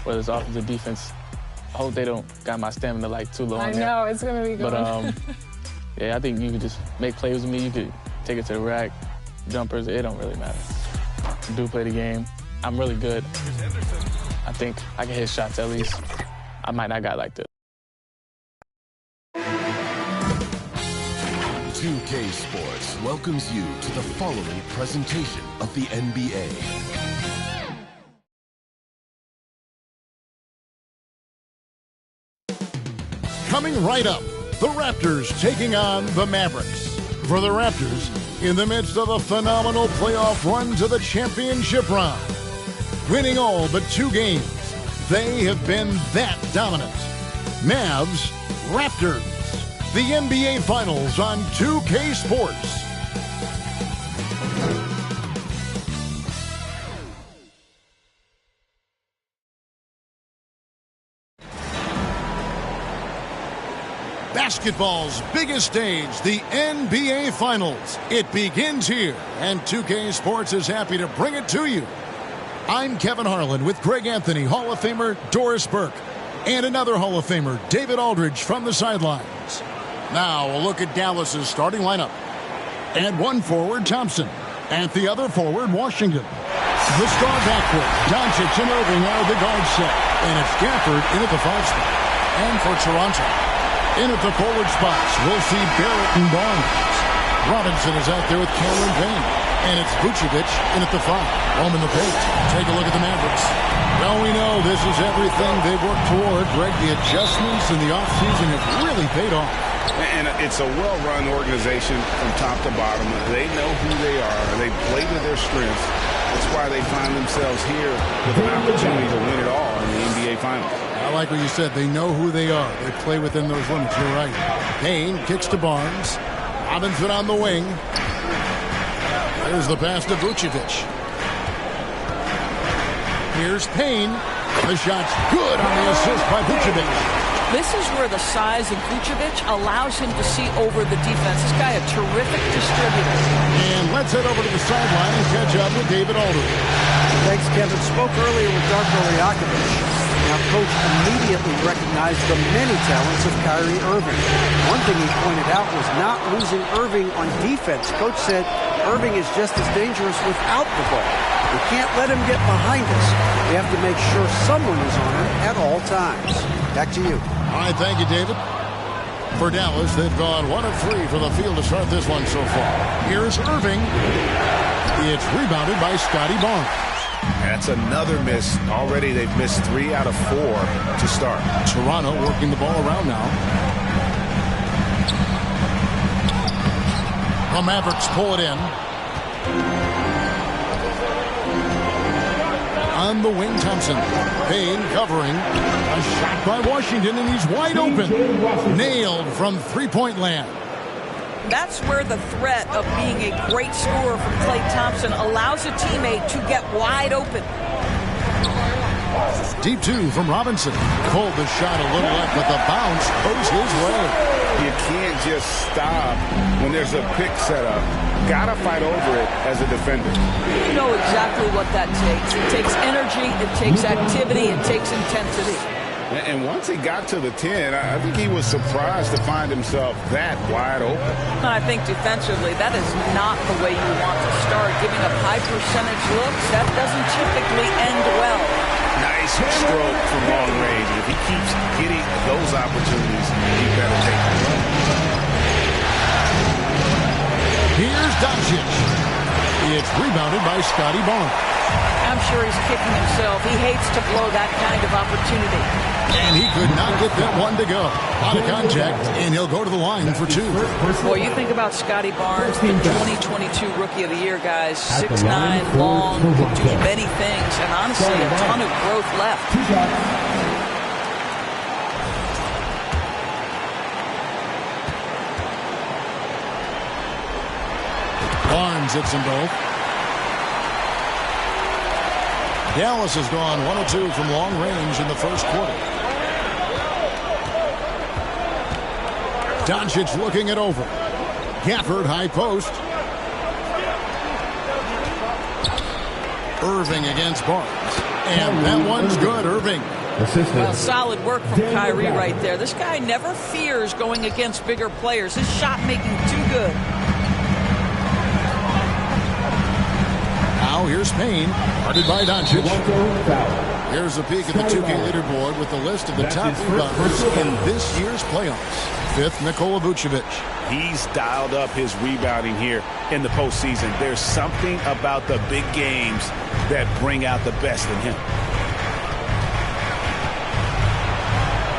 whether it's offense or defense. I hope they don't got my stamina like too low. I know, it's going to be good. But yeah, I think you could just make plays with me. You could take it to the rack, jumpers. It don't really matter. I do play the game. I'm really good. I think I can hit shots at least. I might not got like this. 2K Sports welcomes you to the following presentation of the NBA. Coming right up, the Raptors taking on the Mavericks. For the Raptors, in the midst of a phenomenal playoff run to the championship round, winning all but 2 games, they have been that dominant. Mavs, Raptors, the NBA Finals on 2K Sports. Basketball's biggest stage, the NBA Finals. It begins here, and 2K Sports is happy to bring it to you. I'm Kevin Harlan with Greg Anthony, Hall of Famer Doris Burke, and another Hall of Famer, David Aldridge, from the sidelines. Now a look at Dallas's starting lineup. At one forward, Thompson. At the other forward, Washington. The star backcourt, Doncic and Irving are the guard set, and it's Gafford in at the 5 spot. And for Toronto, in at the forward spots, we'll see Barrett and Barnes. Robinson is out there with Cameron Payne. And it's Vucevic in at the 5. Home in the paint. Take a look at the Mavericks. Well, we know this is everything they've worked toward. Greg, the adjustments in the offseason have really paid off. And it's a well-run organization from top to bottom. They know who they are. They play to their strengths. That's why they find themselves here with an opportunity to win it all in the NBA Finals. I like what you said. They know who they are. They play within those limits. You're right. Payne kicks to Barnes. Robinson on the wing. There's the pass to Vucevic. Here's Payne. The shot's good on the assist by Vucevic. This is where the size of Vucevic allows him to see over the defense. This guy a terrific distributor. And let's head over to the sideline and catch up with David Aldridge. Thanks, Kevin. Spoke earlier with Darko Rajakovic. Now, Coach immediately recognized the many talents of Kyrie Irving. One thing he pointed out was not losing Irving on defense. Coach said Irving is just as dangerous without the ball. We can't let him get behind us. We have to make sure someone is on him at all times. Back to you. All right, thank you, David. For Dallas, they've gone 1 of 3 from the field to start this one so far. Here's Irving. It's rebounded by Scotty Barnes. That's another miss. Already they've missed 3 out of 4 to start. Toronto working the ball around now. The Mavericks pull it in. On the wing, Thompson. Payne covering. A shot by Washington, and he's wide open. Nailed from three-point land. That's where the threat of being a great scorer from Klay Thompson allows a teammate to get wide open. Deep 2 from Robinson. Pulled the shot a little left, but the bounce goes his way. You can't just stop when there's a pick set up. Gotta fight over it as a defender. You know exactly what that takes. It takes energy, it takes activity, it takes intensity. And once he got to the 10, I think he was surprised to find himself that wide open. I think defensively, that is not the way you want to start. Giving up high percentage looks, that doesn't typically end well. Nice stroke from long range. If he keeps getting those opportunities, he better take them. Here's Doncic. It's rebounded by Scotty Barnes. I'm sure he's kicking himself. He hates to blow that kind of opportunity. And he could not get that one to go. Out of contact, and he'll go to the line for 2. Boy, you think about Scotty Barnes, the 2022 Rookie of the Year, guys. 6'9", long, could do many things, and honestly, a ton of growth left. Barnes hits them both. Dallas has gone 1 of 2 from long range in the first quarter. Doncic looking it over. Gafford high post. Irving against Barnes. And that one's good, Irving. Well, solid work from Kyrie right there. This guy never fears going against bigger players. His shot making too good. Now here's Payne, guarded by Doncic. Here's a peek at the 2K leaderboard with the list of the top rebounders in this year's playoffs. Fifth, Nikola Vucevic. He's dialed up his rebounding here in the postseason. There's something about the big games that bring out the best in him.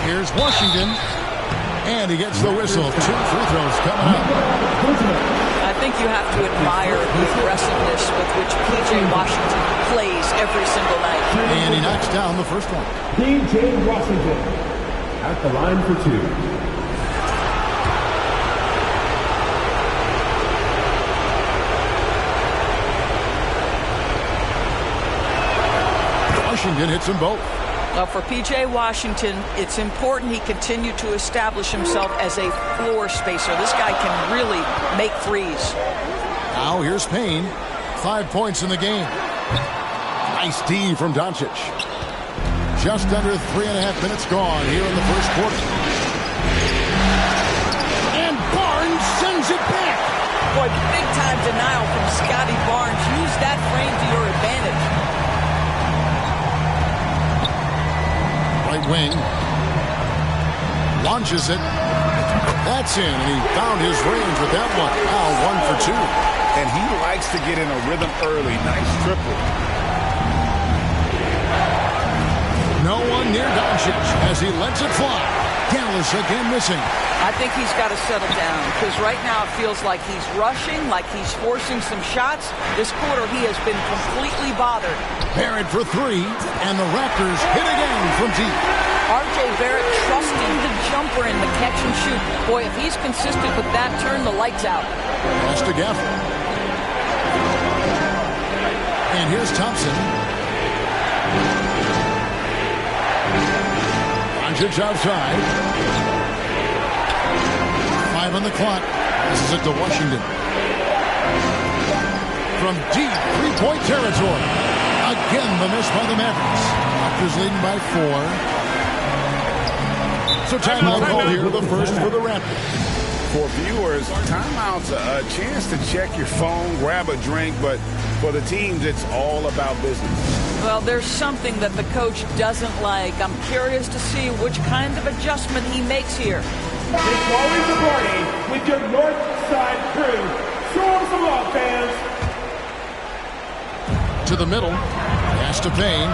Here's Washington, and he gets the whistle. 2 free throws coming up. I think you have to admire the aggressiveness with which P.J. Washington plays every single night. And he knocks down the first one. P.J. Washington at the line for 2. Washington hits them both. Well, for P.J. Washington, it's important he continue to establish himself as a floor spacer. This guy can really make threes. Now here's Payne. 5 points in the game. Nice D from Doncic. Just under 3.5 minutes gone here in the first quarter. And Barnes sends it back. Boy, big-time denial from Scotty Barnes. Use that frame to your advantage. Right wing. Launches it. That's in, and he found his range with that one. Now 1 for 2. And he likes to get in a rhythm early. Nice triple. No one near Doncic as he lets it fly. Dallas again missing. I think he's got to settle down because right now it feels like he's rushing, like he's forcing some shots. This quarter he has been completely bothered. Barrett for 3, and the Raptors hit again from deep. R.J. Barrett trusting the jumper in the catch and shoot. Boy, if he's consistent with that, turn the lights out. Pass to Gafford. And here's Thompson. Doncic outside. 5 on the clock. This is it to Washington. From deep three-point territory. Again, the miss by the Mavericks. Raptors leading by 4. So timeout call here, the first for the Raptors. For viewers, timeout's a chance to check your phone, grab a drink, but for the teams, it's all about business. Well, there's something that the coach doesn't like. I'm curious to see which kind of adjustment he makes here. It's always a party with your North Side crew. Show them some love, fans. To the middle. Pass to Payne.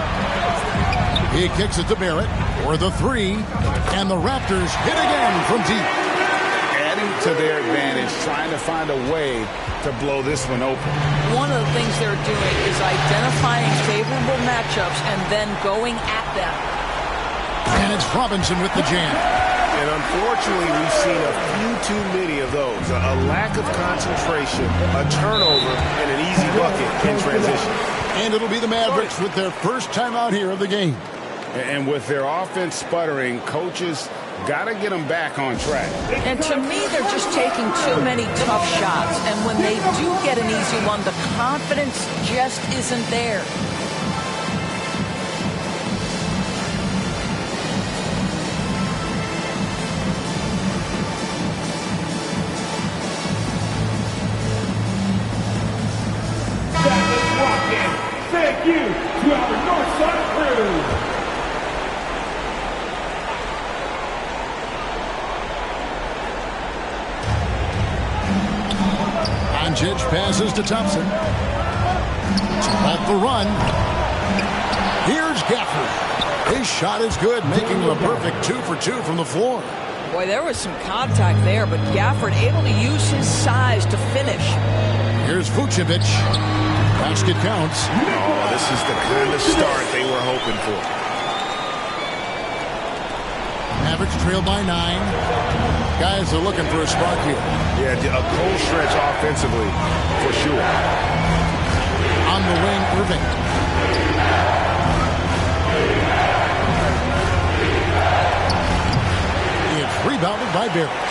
He kicks it to Barrett for the 3. And the Raptors hit again from deep. Adding to their advantage, trying to find a way to blow this one open. One of the things they're doing is identifying favorable matchups and then going at them. And it's Robinson with the jam. And unfortunately, we've seen a few too many of those. A lack of concentration, a turnover, and an easy bucket in transition. And it'll be the Mavericks with their first timeout here of the game. And with their offense sputtering, coaches got to get them back on track. And to me, they're just taking too many tough shots. And when they do get an easy one, the confidence just isn't there. Thank you to our Northside crew. Doncic passes to Thompson. Off the run. Here's Gafford. His shot is good, making a perfect 2 for 2 from the floor. Boy, there was some contact there, but Gafford able to use his size to finish. Here's Vucevic. Basket counts. Oh, this is the kind of start they were hoping for. Mavericks trail by 9. Guys are looking for a spark here. Yeah, a cold stretch offensively, for sure. On the wing, Irving. It's rebounded by Barrett.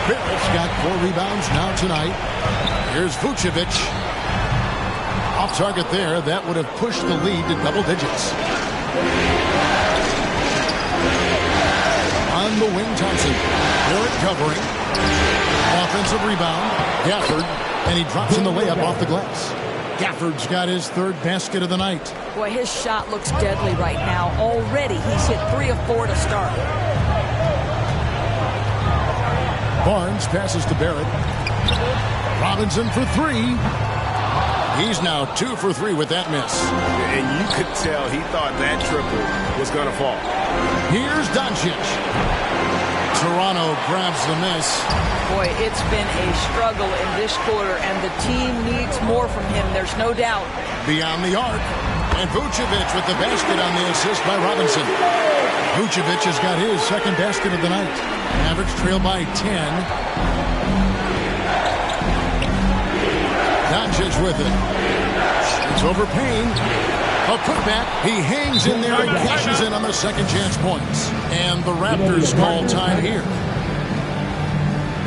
Barrett's got 4 rebounds now tonight. Here's Vucevic. Off target there. That would have pushed the lead to double digits. On the wing, Thompson. Maverick covering. Offensive rebound. Gafford. And he drops in the layup off the glass. Gafford's got his third basket of the night. Boy, his shot looks deadly right now. Already, he's hit 3 of 4 to start. Barnes passes to Barrett. Robinson for 3. He's now 2 for 3 with that miss. And you could tell he thought that triple was going to fall. Here's Doncic. Toronto grabs the miss. Boy, it's been a struggle in this quarter, and the team needs more from him. There's no doubt. Beyond the arc. And Vucevic with the basket on the assist by Robinson. Vucevic has got his second basket of the night. Mavericks trail by 10. Doncic with it. It's over Payne. A putback. He hangs in there and cashes in on the second chance points. And the Raptors call time here.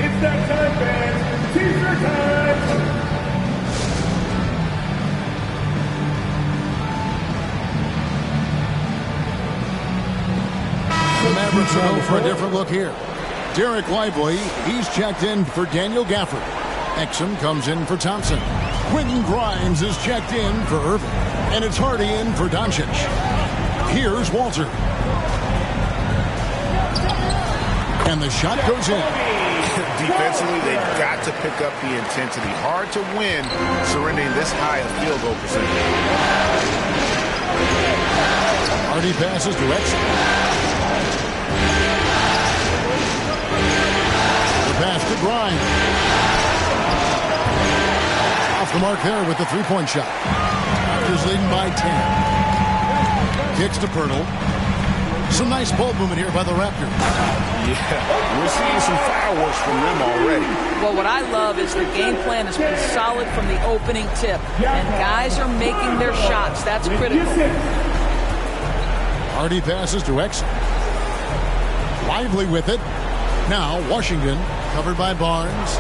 It's that time, fans. T-shirt time. The Mavericks will go for a different look here. Derek Lively, he's checked in for Daniel Gafford. Exum comes in for Thompson. Quentin Grimes is checked in for Irving. And it's Hardy in for Doncic. Here's Walter. And the shot goes in. Defensively, they've got to pick up the intensity. Hard to win surrendering this high a field goal percentage. Hardy passes to Exum. The pass to Grimes. Off the mark there with the three-point shot. Raptors leading by 10. Kicks to Pirtle. Some nice ball movement here by the Raptors. Yeah, we're seeing some fireworks from them already. Well, what I love is the game plan has been solid from the opening tip. And guys are making their shots. That's critical. Hardy passes to Exum. Lively with it. Now Washington, covered by Barnes.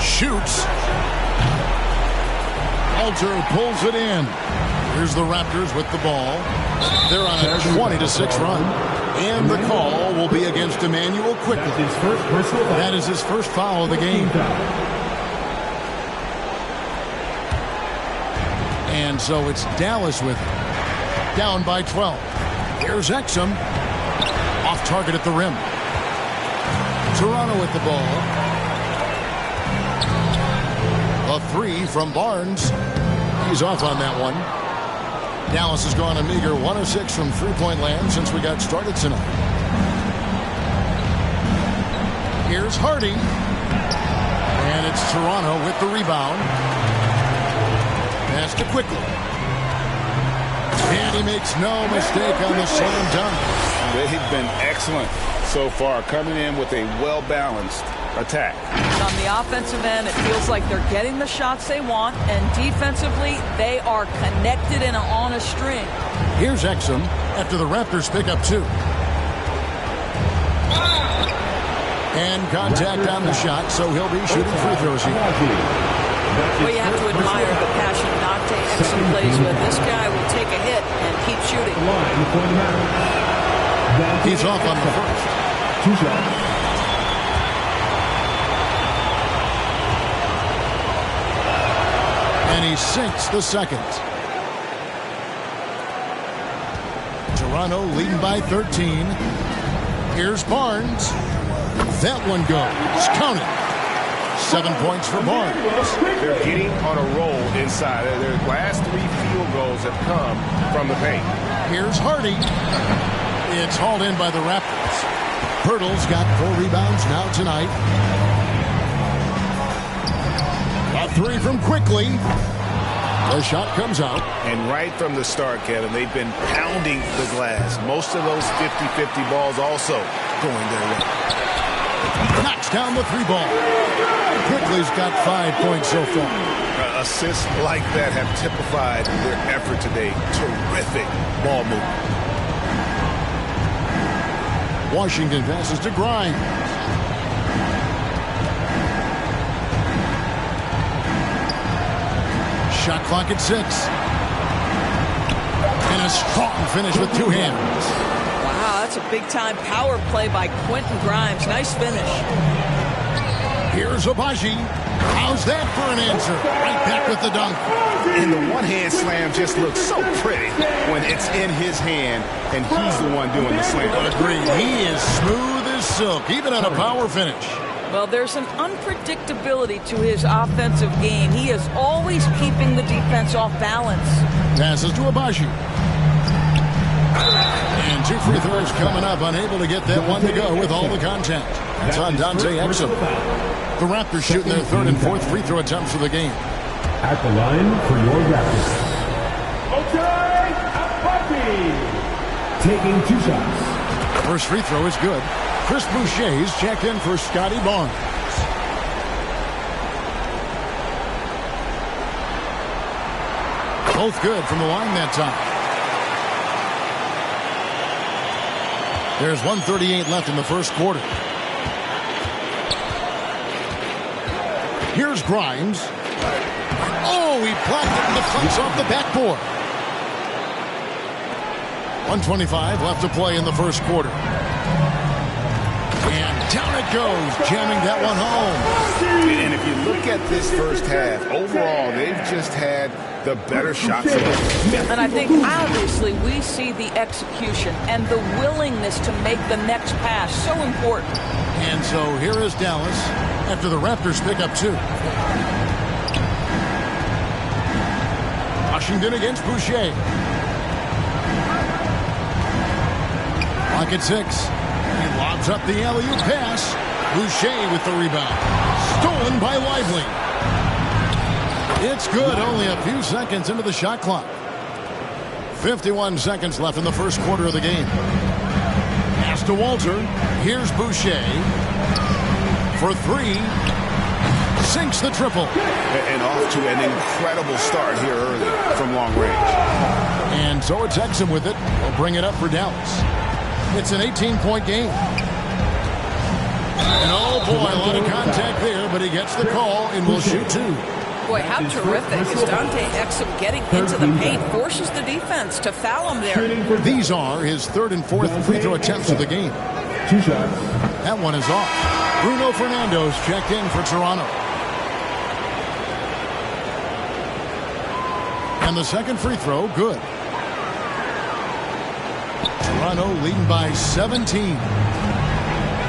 Shoots. Alter pulls it in. Here's the Raptors with the ball. They're on a 20-6 run. And the call will be against Emmanuel quickly. That is his first foul of the game. And so it's Dallas with it. Down by 12. Here's Exum. Off target at the rim. Toronto with the ball. A 3 from Barnes. He's off on that one. Dallas has gone a meager 1 of 6 from three-point land since we got started tonight. Here's Hardy. And it's Toronto with the rebound. Pass to Quickly. And he makes no mistake on the slam dunk. They've been excellent so far, coming in with a well-balanced attack. On the offensive end, it feels like they're getting the shots they want, and defensively, they are connected and on a string. Here's Exum after the Raptors pick up 2. And contact on the shot, so he'll be shooting free throws here. Well, you have to admire the passion Dante Exum plays with. This guy will take a hit and keep shooting. He's off on the first. 2 shots. And he sinks the second. Toronto leading by 13. Here's Barnes. That one goes. Counted. 7 points for Barnes. They're getting on a roll inside. Their last 3 field goals have come from the paint. Here's Hardy. It's hauled in by the Raptors. Pirtle's got 4 rebounds now tonight. A 3 from Quickly. The shot comes out. And right from the start, Kevin, they've been pounding the glass. Most of those 50-50 balls also going their way. Knocks down the 3 ball. Quickly's got 5 points so far. Assists like that have typified their effort today. Terrific ball movement. Washington passes to Grimes. Shot clock at 6. And a strong finish with 2 hands. Wow, that's a big-time power play by Quentin Grimes. Nice finish. Here's Abaji. How's that for an answer? Right back with the dunk. And the one-hand slam just looks so pretty when it's in his hand and he's the one doing the slam. Agreed. He is smooth as silk, even on a power finish. Well, there's an unpredictability to his offensive game. He is always keeping the defense off balance. Passes to Abaji. And 2 free throws coming up. Unable to get that one to go with all the contact. That's on Dante Exum. The Raptors shooting their 3rd and 4th free throw attempts of the game. At the line for your Raptors, taking 2 shots. First free throw is good. Chris Boucher's checked in for Scotty Barnes. Both good from the line that time. There's 1:38 left in the first quarter. Here's Grimes. Oh, he blocked it and deflects off the backboard. 1:25 left to play in the first quarter. And down it goes, jamming that one home. And if you look at this first half, overall, they've just had the better shots. And I think, obviously, we see the execution and the willingness to make the next pass so important. And so here is Dallas after the Raptors pick up 2. Washington against Boucher. Clock at 6. He lobs up the alley-oop pass. Boucher with the rebound. Stolen by Lively. It's good. Only a few seconds into the shot clock. 51 seconds left in the first quarter of the game. Pass to Walter. Here's Boucher. For 3. Sinks the triple. And off to an incredible start here early from long range. And so it's Exum with it. We'll bring it up for Dallas. It's an 18-point game. And oh boy, a lot of contact there, but he gets the call and will shoot 2. Boy, how terrific is Dante Exum getting into the paint, forces the defense to foul him there. These are his 3rd and 4th free throw attempts of the game. 2 shots. That one is off. Bruno Fernando's checked in for Toronto. And the second free throw, good. Toronto leading by 17.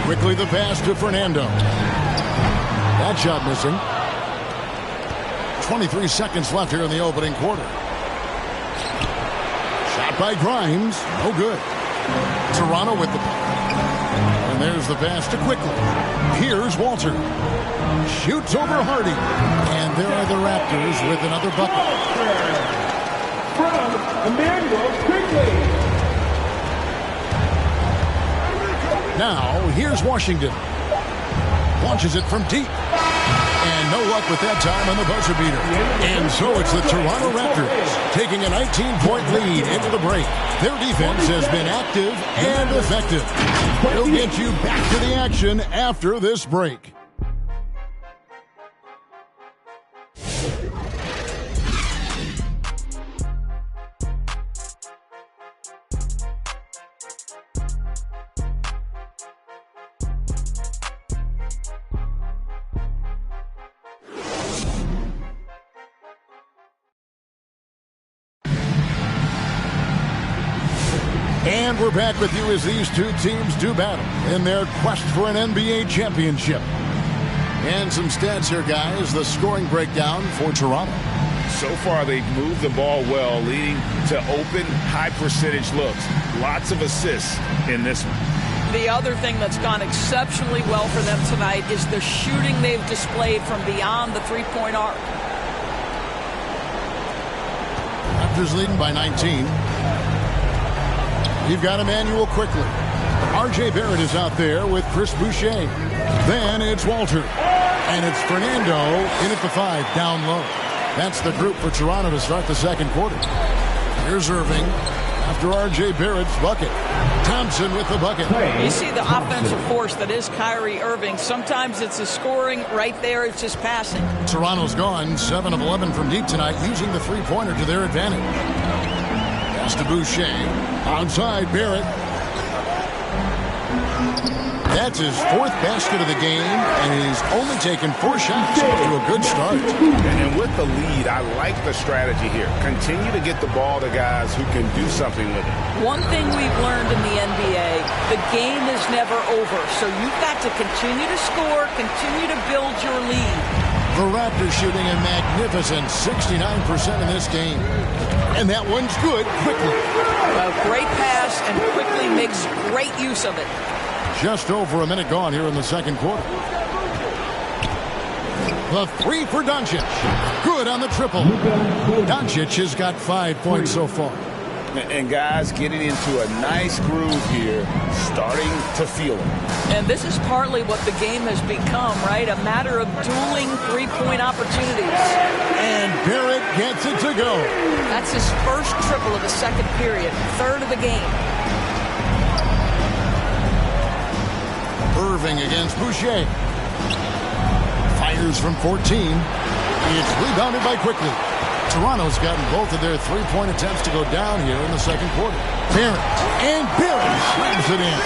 Quickly the pass to Fernando. That shot missing. 23 seconds left here in the opening quarter. Shot by Grimes. No good. Toronto with the ball. And there's the pass to Quickly. Here's Walter. Shoots over Hardy. And there are the Raptors with another bucket. From Emmanuel Quickly. Now, here's Washington. Launches it from deep. And no luck with that time on the buzzer beater. And so it's the Toronto Raptors taking a 19-point lead into the break. Their defense has been active and effective. We'll get you back to the action after this break. And we're back with you as these two teams do battle in their quest for an NBA championship. And some stats here, guys. The scoring breakdown for Toronto. So far, they've moved the ball well, leading to open, high-percentage looks. Lots of assists in this one. The other thing that's gone exceptionally well for them tonight is the shooting they've displayed from beyond the three-point arc. Raptors leading by 19. You've got Emmanuel Quickly. R.J. Barrett is out there with Chris Boucher. Then it's Walter. And it's Fernando in at the 5, down low. That's the group for Toronto to start the second quarter. Here's Irving. after R.J. Barrett's bucket. Thompson with the bucket. You see the offensive force that is Kyrie Irving. Sometimes it's the scoring. Right there, it's just passing. Toronto's gone 7 of 11 from deep tonight, using the three-pointer to their advantage. Pass to Boucher. Outside, Barrett. That's his 4th basket of the game, and he's only taken 4 shots off to a good start. And with the lead, I like the strategy here. Continue to get the ball to guys who can do something with it. One thing we've learned in the NBA, the game is never over. So you've got to continue to score, continue to build your lead. The Raptors shooting a magnificent 69% in this game. And that one's good quickly. A great pass, and quickly makes great use of it. Just over a minute gone here in the second quarter. The 3 for Doncic. Good on the triple. Doncic has got 5 points so far. And guys getting into a nice groove here, starting to feel it. And this is partly what the game has become, right? A matter of dueling three-point opportunities. And Barrett gets it to go. That's his first triple of the second period, 3rd of the game. Irving against Boucher. Fires from 14. It's rebounded by quickly. Toronto's gotten both of their three-point attempts to go down here in the second quarter. Barrett. And Barrett slams it in.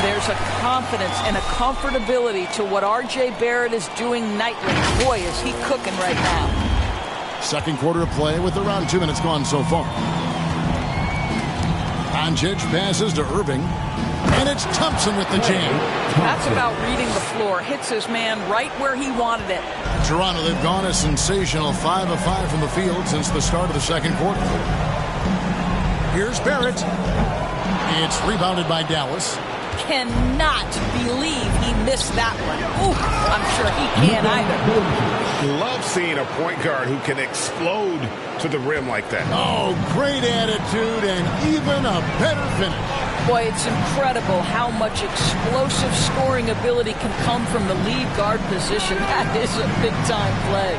There's a confidence and a comfortability to what R.J. Barrett is doing nightly. Boy, is he cooking right now. Second quarter of play with around 2 minutes gone so far. Doncic passes to Irving. And it's Thompson with the jam. That's about reading the floor. Hits his man right where he wanted it. Toronto, they've gone a sensational 5 of 5 from the field since the start of the second quarter. Here's Barrett. It's rebounded by Dallas. Cannot believe he missed that one. Ooh, I'm sure he can't either. Love seeing a point guard who can explode to the rim like that. Oh, great attitude and even a better finish. Boy, it's incredible how much explosive scoring ability can come from the lead guard position. That is a big-time play.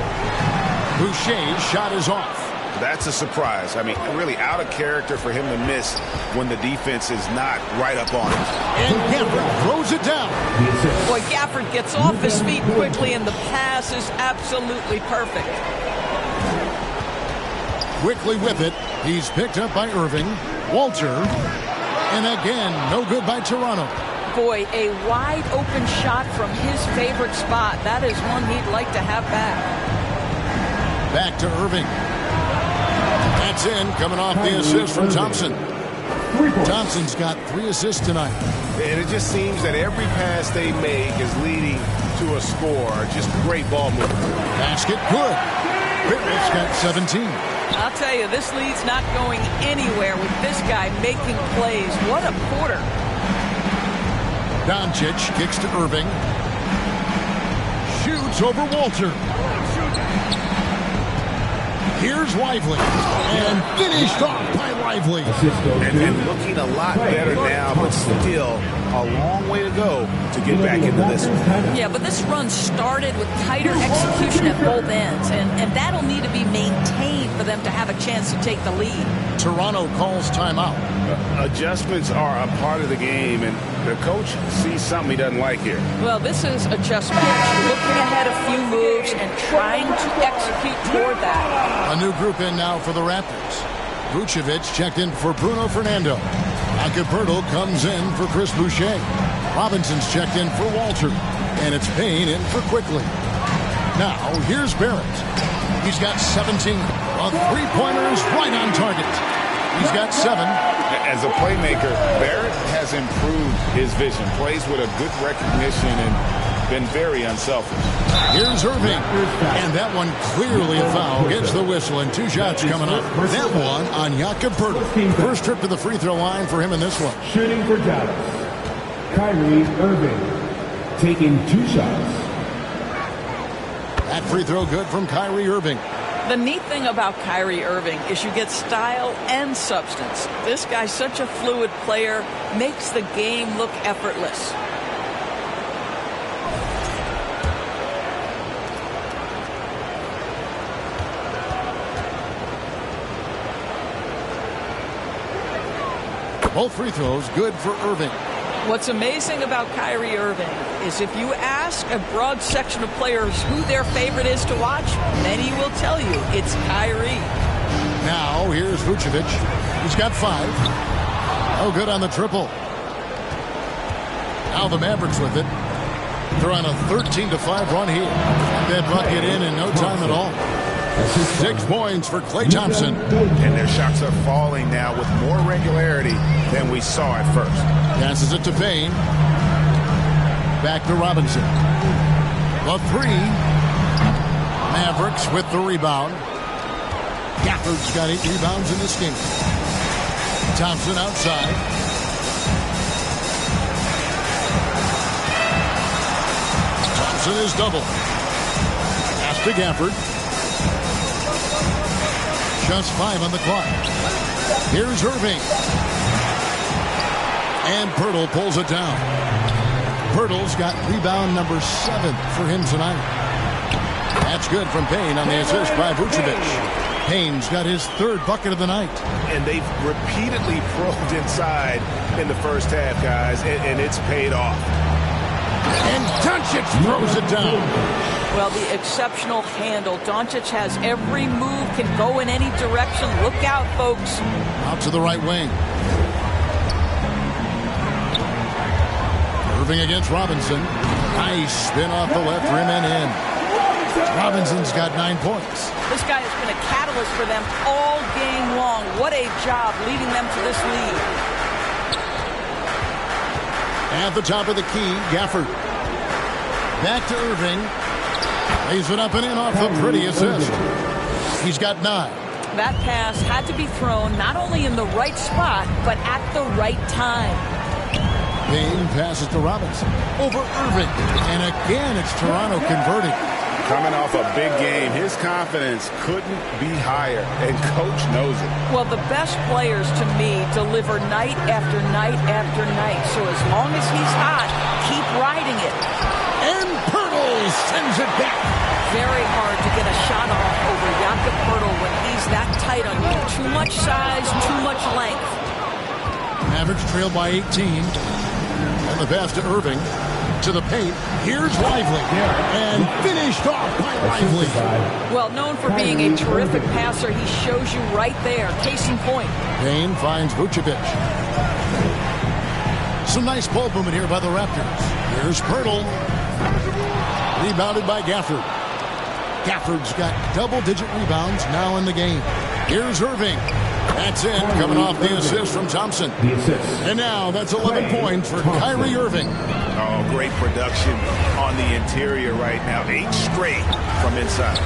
Boucher's shot is off. That's a surprise. I mean, really out of character for him to miss when the defense is not right up on him. And Gafford throws it down. Boy, Gafford gets off his feet quickly, and the pass is absolutely perfect. Quickly with it, he's picked up by Irving. Walter. And again, no good by Toronto. Boy, a wide open shot from his favorite spot. That is one he'd like to have back. Back to Irving. That's in, coming off the assist from Thompson. Thompson's got 3 assists tonight. And it just seems that every pass they make is leading to a score. Just great ball movement. Basket good. Barrett's got 17. I'll tell you, this lead's not going anywhere with this guy making plays. What a quarter. Doncic kicks to Irving. Shoots over Walter. Here's Lively. And finished off by Lively. And looking a lot better now, but still a long way to go to get back into this one. Yeah, but this run started with tighter execution at both ends, and that'll need to be maintained for them to have a chance to take the lead. Toronto calls timeout. Adjustments are a part of the game, and the coach sees something he doesn't like here. Well, this is adjustment. Looking ahead a few moves and trying to execute toward that. A new group in now for the Raptors. Vucevic checked in for Bruno Fernando. Acapurdo comes in for Chris Boucher. Robinson's checked in for Walter. And it's Payne in for Quickly. Now, here's Barrett. He's got 17. A three-pointer is right on target. He's got 7. As a playmaker, Barrett has improved his vision. Plays with a good recognition and been very unselfish. Here's Irving. And that one clearly a foul. Gets the whistle and 2 shots coming up. That one on Acapurdo. First trip to the free throw line for him in this one. Shooting for Dallas, Kyrie Irving, taking 2 shots. That free throw good from Kyrie Irving. The neat thing about Kyrie Irving is you get style and substance. This guy's such a fluid player, makes the game look effortless. Both free throws good for Irving. What's amazing about Kyrie Irving is if you ask a broad section of players who their favorite is to watch, many will tell you it's Kyrie. Now here's Vucevic. He's got 5. Oh, good on the triple. Now the Mavericks with it. They're on a 13-5 run here. That bucket in no time at all. 6 points for Klay Thompson. And their shots are falling now with more regularity than we saw at first. Passes it to Payne. Back to Robinson. The 3. Mavericks with the rebound. Gafford's got 8 rebounds in this game. Thompson outside. Thompson is double. Pass to Gafford. Just 5 on the clock. Here's Irving. And Pirtle pulls it down. Pirtle's got rebound number 7 for him tonight. That's good from Payne on the assist by Vucevic. Payne's got his 3rd bucket of the night. And they've repeatedly probed inside in the first half, guys, and it's paid off. And Doncic throws it down. Well, the exceptional handle. Doncic has every move, can go in any direction. Look out, folks. Out to the right wing. Irving against Robinson. Nice spin off the left rim and in. Robinson's got 9 points. This guy has been a catalyst for them all game long. What a job leading them to this lead. At the top of the key, Gafford. Back to Irving. Lays it up and in off a pretty assist. He's got 9. That pass had to be thrown not only in the right spot, but at the right time. Payne passes to Robinson. Over Irving. And again, it's Toronto converting. Coming off a big game, his confidence couldn't be higher, and Coach knows it. Well, the best players, to me, deliver night after night after night. So as long as he's hot, keep riding it. And Pirtle sends it back. Very hard to get a shot off over Jakob Pirtle when he's that tight on you. Too much size, too much length. Mavericks trail by 18. And the pass to Irving. To the paint. Here's Lively. And finished off by Lively. Well, known for being a terrific passer, he shows you right there. Case in point. Payne finds Vucevic. Some nice ball movement here by the Raptors. Here's Pirtle. Rebounded by Gafford. Gafford's got double-digit rebounds now in the game. Here's Irving. That's it, coming off the assist from Thompson. And now that's 11 points for Kyrie Irving. Oh, great production on the interior right now. 8 straight from inside.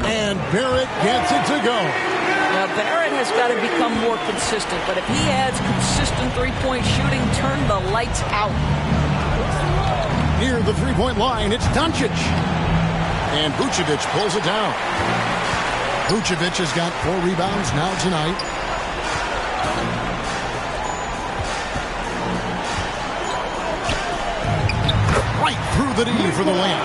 And Barrett gets it to go. Now, Barrett has got to become more consistent, but if he adds consistent three-point shooting, turn the lights out. Near the three-point line, it's Doncic. And Vucevic pulls it down. Vucevic has got 4 rebounds now tonight. Right through the knee for the layup.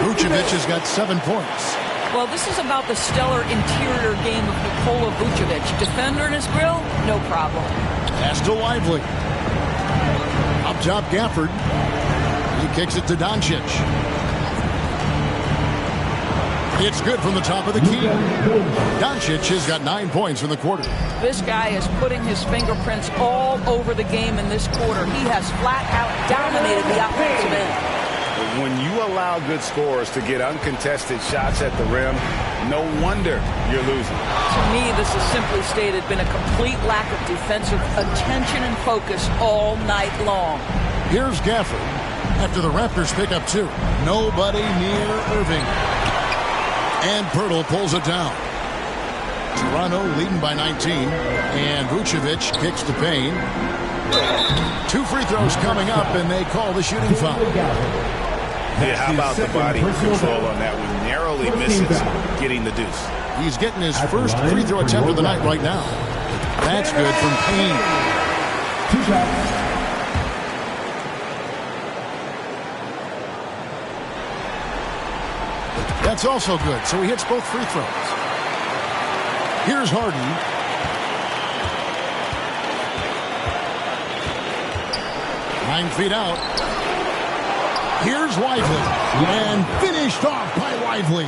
Vucevic has got 7 points. Well, this is about the stellar interior game of Nikola Vucevic. Defender in his grill, no problem. Pass to Lively. Up top, Gafford. He kicks it to Doncic. It's good from the top of the key. Doncic has got 9 points in the quarter. This guy is putting his fingerprints all over the game in this quarter. He has flat out dominated the offensive end. When you allow good scorers to get uncontested shots at the rim, no wonder you're losing. To me, this has simply stated been a complete lack of defensive attention and focus all night long. Here's Gafford. After the Raptors pick up 2. Nobody near Irving. And Pirtle pulls it down. Toronto leading by 19. And Vucevic kicks to Payne. 2 free throws coming up, and they call the shooting foul. Yeah, how about the body control on that one? Narrowly misses getting the deuce. He's getting his first free throw attempt of the night right now. That's good from Payne. 2 shots. That's also good, so he hits both free throws. Here's Harden. 9 feet out. Here's Lively. And finished off by Lively.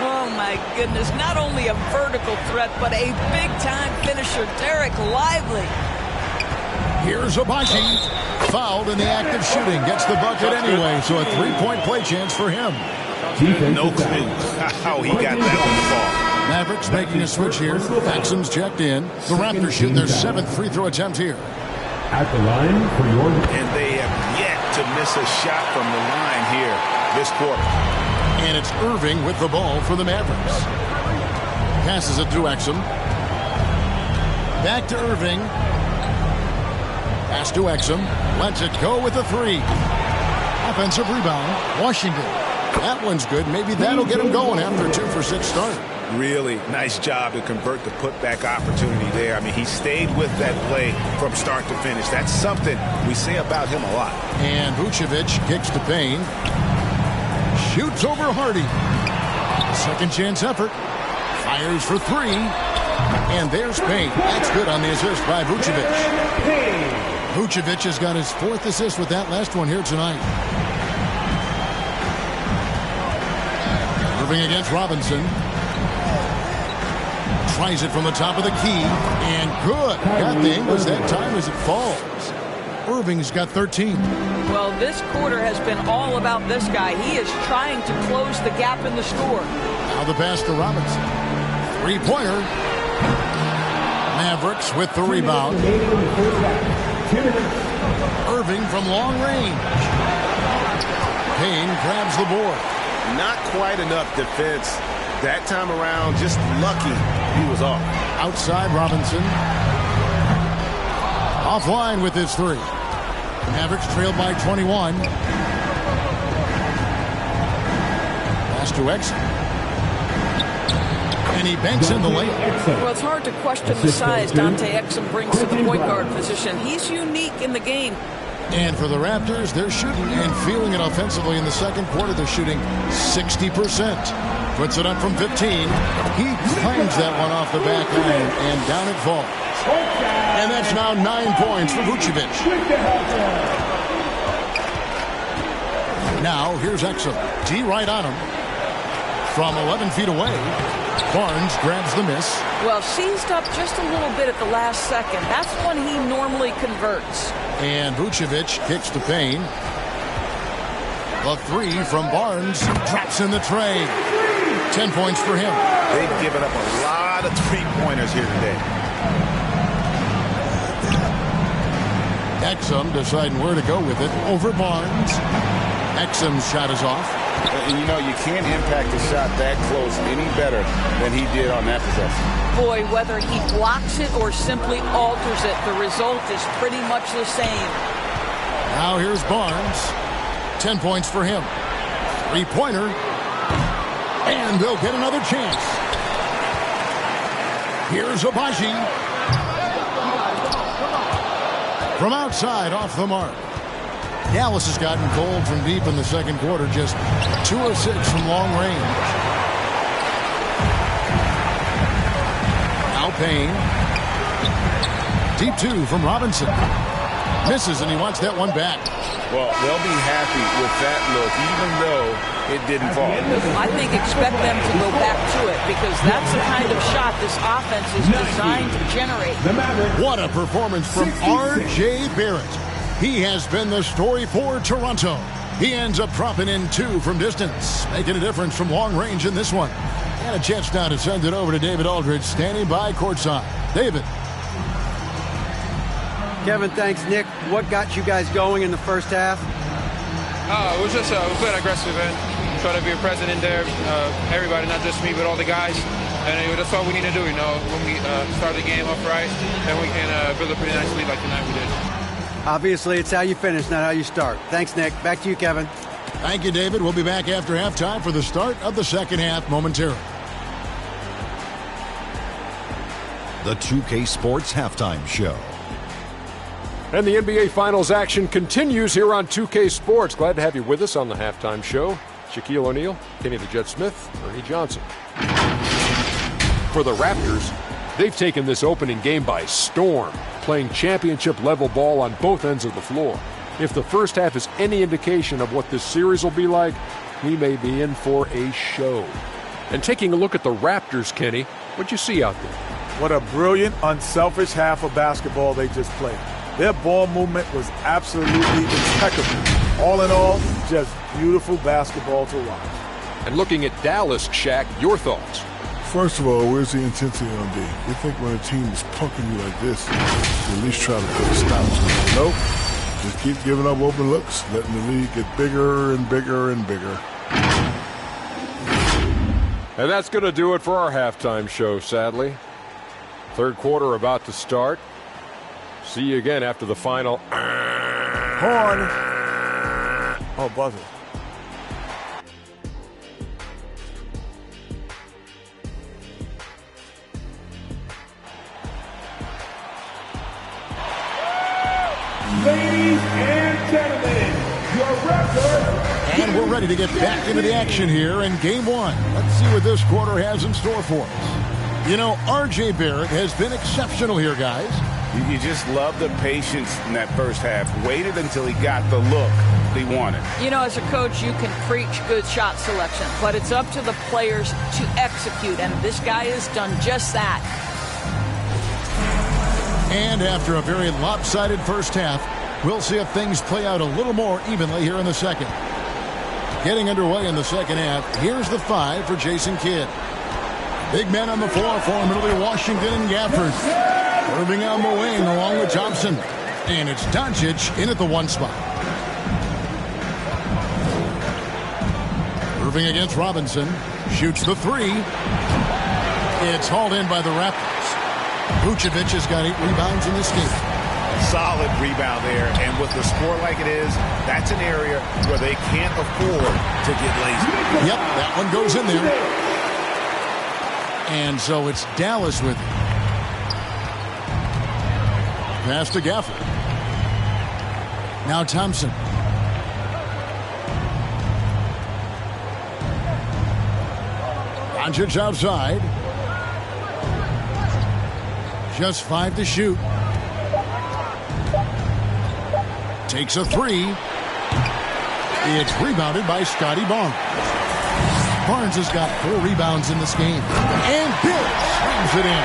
Oh, my goodness. Not only a vertical threat, but a big-time finisher, Derek Lively. Here's Abaji. Fouled in the act of shooting. Gets the bucket anyway, so a 3-point play chance for him. No clue how he got that one to fall. Mavericks making a switch here. Exum's checked in. The Raptors shoot their 7th free throw attempt here. At the line for your... And they have yet to miss a shot from the line here this quarter. And it's Irving with the ball for the Mavericks. Passes it to Exum. Back to Irving. Pass to Exum. Lets it go with the 3. Offensive rebound. Washington. That one's good. Maybe that'll get him going after a 2-for-6 start. Really nice job to convert the putback opportunity there. I mean, he stayed with that play from start to finish. That's something we say about him a lot. And Vucevic kicks to Payne. Shoots over Hardy. Second chance effort. Fires for 3. And there's Payne. That's good on the assist by Vucevic. Vucevic has got his 4th assist with that last one here tonight. Irving against Robinson. Tries it from the top of the key. And good. That thing was that time as it falls. Irving's got 13. Well, this quarter has been all about this guy. He is trying to close the gap in the score. Now the pass to Robinson. 3-pointer. Mavericks with the rebound. Irving from long range. Payne grabs the board. Not quite enough defense that time around. Just lucky he was off. Outside Robinson. Offline with his 3. Mavericks trailed by 21. Pass to Exum. And he banks in the layup. Well, it's hard to question the size Dante Exum brings to the point guard position. He's unique in the game. And for the Raptors, they're shooting and feeling it offensively in the second quarter. They're shooting 60%. Puts it up from 15. He claims that one off the back line, and down it falls. And that's now 9 points for Vucevic. Now, here's Exum. D right on him. From 11 feet away, Barnes grabs the miss. Well, seized up just a little bit at the last second. That's when he normally converts. And Vucevic kicks to Payne. The 3 from Barnes drops in the tray. 10 points for him. They've given up a lot of 3-pointers here today. Exum deciding where to go with it over Barnes. Exum's shot is off. And you know, you can't impact a shot that close any better than he did on that possession. Boy, whether he blocks it or simply alters it, the result is pretty much the same. Now here's Barnes. 10 points for him. 3-pointer. And they'll get another chance. Here's Abaji. From outside, off the mark. Dallas has gotten cold from deep in the second quarter. Just 2 of 6 from long range. Now Payne. Deep 2 from Robinson. Misses, and he wants that one back. Well, they'll be happy with that look, even though it didn't fall. I think expect them to go back to it, because that's the kind of shot this offense is designed to generate. What a performance from R.J. Barrett. He has been the story for Toronto. He ends up dropping in 2 from distance, making a difference from long range in this one. And a chance now to send it over to David Aldridge, standing by courtside. David. Kevin, thanks, Nick. What got you guys going in the first half? It was just we played aggressive and try to be present in there. Everybody, not just me, but all the guys. And that's all we need to do, you know, when we start the game up right, and we can build a pretty nice lead like tonight we did. Obviously, it's how you finish, not how you start. Thanks, Nick. Back to you, Kevin. Thank you, David. We'll be back after halftime for the start of the second half momentarily. The 2K Sports Halftime Show. And the NBA Finals action continues here on 2K Sports. Glad to have you with us on the halftime show. Shaquille O'Neal, Kenny the Jet Smith, Ernie Johnson. For the Raptors, they've taken this opening game by storm, playing championship-level ball on both ends of the floor. If the first half is any indication of what this series will be like, we may be in for a show. And taking a look at the Raptors, Kenny, what'd you see out there? What a brilliant, unselfish half of basketball they just played. Their ball movement was absolutely impeccable. All in all, just beautiful basketball to watch. And looking at Dallas, Shaq, your thoughts? First of all, where's the intensity on D? You think when a team is punking you like this, you at least try to put a stop to it. Nope. Just keep giving up open looks, letting the league get bigger and bigger and bigger. And that's going to do it for our halftime show, sadly. Third quarter about to start. See you again after the final. Horn. Oh, buzzer. Ladies and gentlemen, your Raptors. And we're ready to get back into the action here in Game 1. Let's see what this quarter has in store for us. You know, R.J. Barrett has been exceptional here, guys. You just love the patience in that first half. Waited until he got the look he wanted. You know, as a coach, you can preach good shot selection, but it's up to the players to execute, and this guy has done just that. And after a very lopsided first half, we'll see if things play out a little more evenly here in the second. Getting underway in the second half, here's the 5 for Jason Kidd. Big men on the floor for Middle Washington and Gafford. Irving on the wing along with Thompson. And it's Doncic in at the 1 spot. Irving against Robinson. Shoots the 3. It's hauled in by the Raptors. Vucevic has got 8 rebounds in this game. Solid rebound there, and with the score like it is, that's an area where they can't afford to get lazy. Yep, that one goes in there. And so it's Dallas with it. Pass to Gafford. Now Thompson. Doncic outside. Just 5 to shoot. Takes a 3. It's rebounded by Scotty Barnes. Barnes has got 4 rebounds in this game. And Bill swings it in.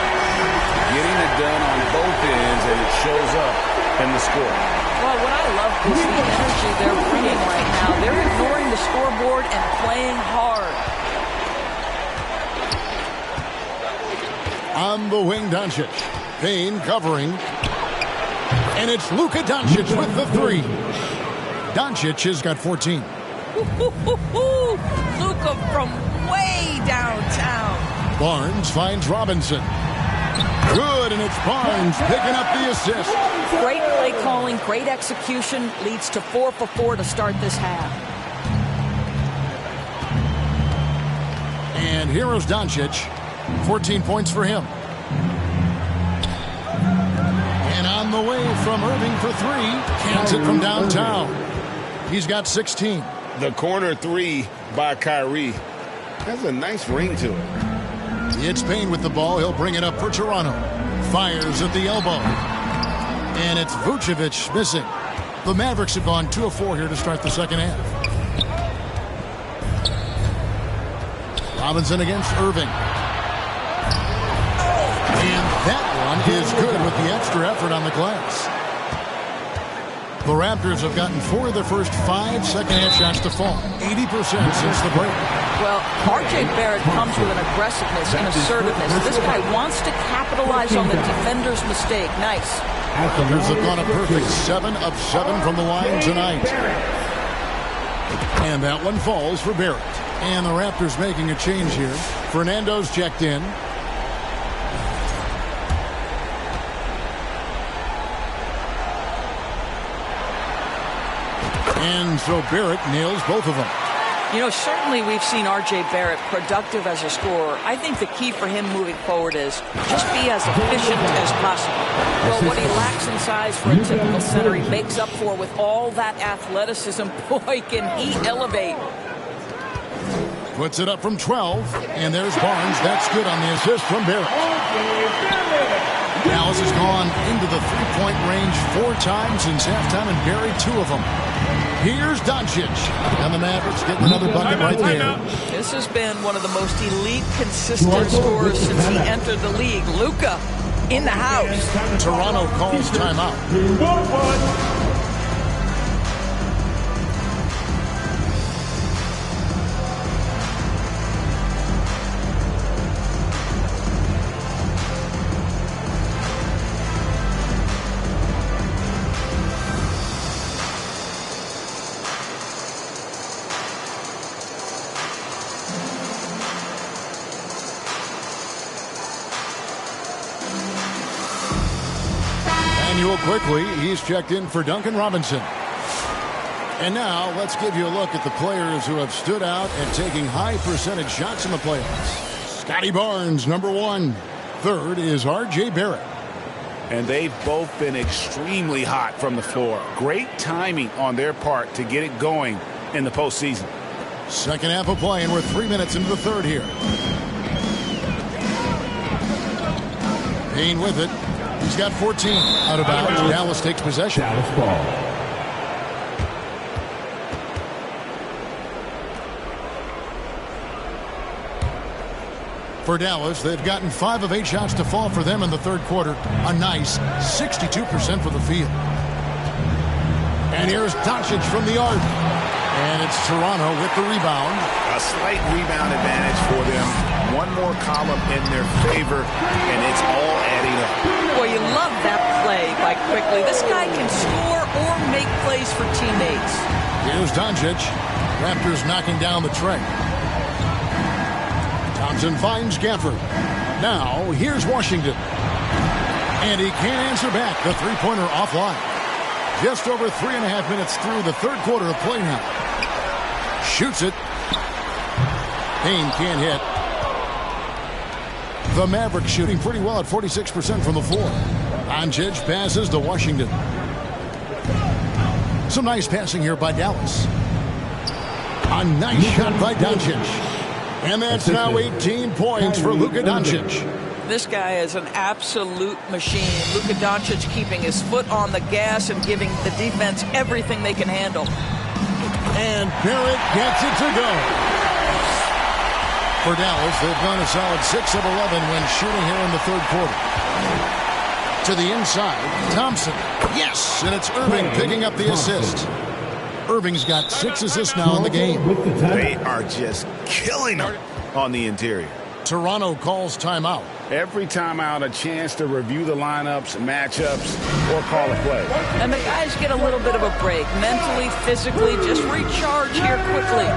Getting it done on both ends, and it shows up in the score. Well, what I love is the energy they're bringing right now. They're ignoring the scoreboard and playing hard. On the wing, Doncic. Payne covering. And it's Luka Doncic with the 3. Doncic has got 14. Luka from way downtown. Barnes finds Robinson. Good, and it's Barnes picking up the assist. Great play calling, great execution, leads to 4 for 4 to start this half. And here's Doncic. 14 points for him. And on the way from Irving for 3. Cans it from downtown. He's got 16. The corner 3 by Kyrie has a nice ring to it. It's Payne with the ball. He'll bring it up for Toronto. Fires at the elbow. And it's Vucevic missing. The Mavericks have gone 2 of 4 here to start the second half. Robinson against Irving. And that one is good with the extra effort on the glass. The Raptors have gotten 4 of their first 5 second-half shots to fall. 80% since the break. Well, R.J. Barrett comes with an aggressiveness and assertiveness. This guy wants to capitalize on the defender's mistake. Nice. Raptors have gone a perfect 7 of 7 from the line tonight. And that one falls for Barrett. And the Raptors making a change here. Fernando's checked in. And so Barrett nails both of them. You know, certainly we've seen R.J. Barrett productive as a scorer. I think the key for him moving forward is just be as efficient as possible. Well, what he lacks in size for a typical center, he makes up for with all that athleticism. Boy, can he elevate. Puts it up from 12, and there's Barnes. That's good on the assist from Barrett. Dallas has gone into the three-point range 4 times since halftime and buried 2 of them. Here's Doncic, and the Mavericks getting another bucket right there. This has been one of the most elite, consistent scorers since he entered the league. Luka in the house. Toronto calls timeout. Quickly, he's checked in for Duncan Robinson. And now, let's give you a look at the players who have stood out and taking high percentage shots in the playoffs. Scotty Barnes, number 1. Third is R.J. Barrett. And they've both been extremely hot from the floor. Great timing on their part to get it going in the postseason. Second half of play, and we're 3 minutes into the third here. Payne with it. He's got 14 out of bounds. Dallas takes possession. Dallas ball. For Dallas, they've gotten 5 of 8 shots to fall for them in the third quarter. A nice 62% for the field. And here's Doncic from the arc. And it's Toronto with the rebound. A slight rebound advantage for them. One more column in their favor, and it's all adding up. Boy, you love that play by Quickly. This guy can score or make plays for teammates. Here's Doncic. Raptors knocking down the tray. Thompson finds Gafford. Now, here's Washington. And he can't answer back. The three-pointer offline. Just over 3.5 minutes through the third quarter of play now. Shoots it. Payne can't hit. The Maverick shooting pretty well at 46% from the floor. Doncic passes to Washington. Some nice passing here by Dallas. A nice shot by Doncic. And that's now 18 points for Luka Doncic. This guy is an absolute machine. Luka Doncic keeping his foot on the gas and giving the defense everything they can handle. And Barrett gets it to go. For Dallas, they've gone a solid 6 of 11 when shooting here in the third quarter. To the inside, Thompson. Yes, and it's Irving picking up the assist. Irving's got 6 assists now in the game. They are just killing them on the interior. Toronto calls timeout. Every timeout, a chance to review the lineups, matchups, or call a play. And the guys get a little bit of a break. Mentally, physically, just recharge here quickly.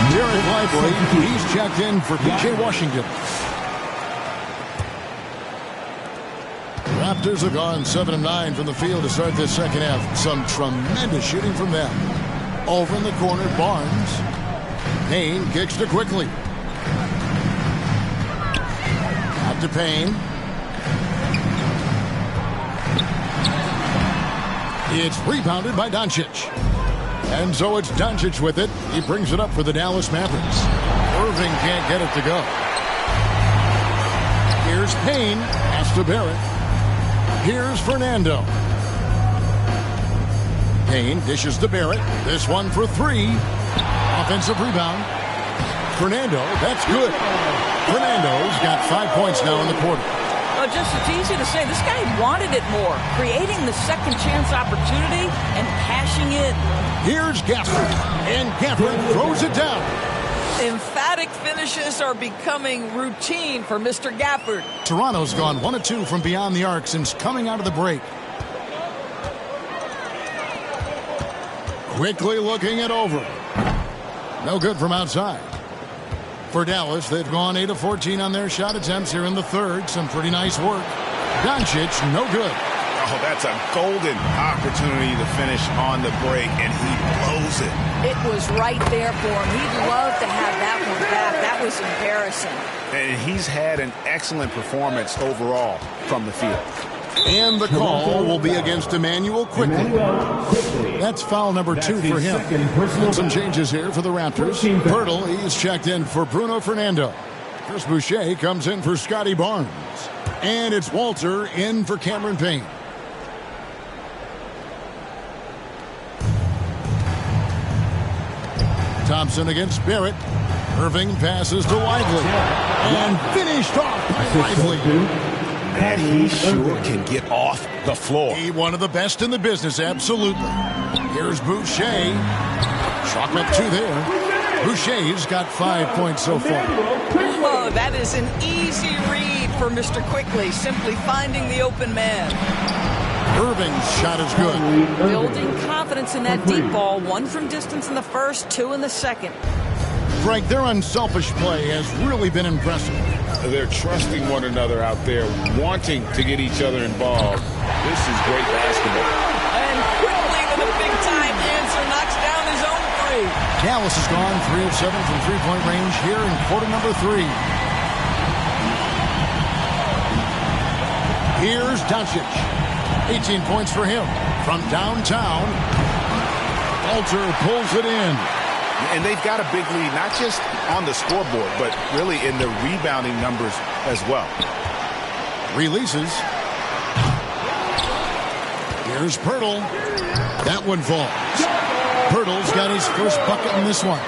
Derek Lively, he's checked in for P.J. Washington. Raptors have gone 7 of 9 from the field to start this second half. Some tremendous shooting from them. Over in the corner, Barnes. Payne kicks to Quickly. Out to Payne. It's rebounded by Doncic. And so it's Doncic with it. He brings it up for the Dallas Mavericks. Irving can't get it to go. Here's Payne. Pass to Barrett. Here's Fernando. Payne dishes to Barrett. This one for 3. Offensive rebound. Fernando, that's good. Fernando's got 5 points now in the quarter. Well, just it's easy to say this guy wanted it more, creating the second chance opportunity and cashing in. Here's Gafford, and Gafford throws it down. Emphatic finishes are becoming routine for Mr. Gafford. Toronto's gone 1 of 2 from beyond the arc since coming out of the break. Quickly looking it over. No good from outside. For Dallas, they've gone 8 of 14 on their shot attempts here in the third. Some pretty nice work. Doncic, no good. Oh, that's a golden opportunity to finish on the break, and he blows it. It was right there for him. He'd love to have that one back. That was embarrassing. And he's had an excellent performance overall from the field. And the call will be against Emmanuel Quickly. That's foul number 2 for him. And some changes here for the Raptors. Pirtle, he's checked in for Bruno Fernando. Chris Boucher comes in for Scotty Barnes. And it's Walter in for Cameron Payne. Thompson against Barrett. Irving passes to Lively. And finished off by Lively. And he sure can get off the floor. He one of the best in the business, absolutely. Here's Boucher. Chalk up 2 there. Boucher's got 5 points so far. Oh, that is an easy read for Mr. Quickly, simply finding the open man. Irving's shot is good. Building confidence in that deep ball. 1 from distance in the first, 2 in the second. Frank, their unselfish play has really been impressive. They're trusting one another out there, wanting to get each other involved. This is great basketball. And Quickly with a big-time answer knocks down his own 3. Dallas has gone 3 of 7 from three-point range here in quarter number 3. Here's Doncic. 18 points for him. From downtown, Walter pulls it in. And they've got a big lead, not just on the scoreboard, but really in the rebounding numbers as well. Releases. Here's Pirtle. That one falls. Pirtle's got his first bucket in this one.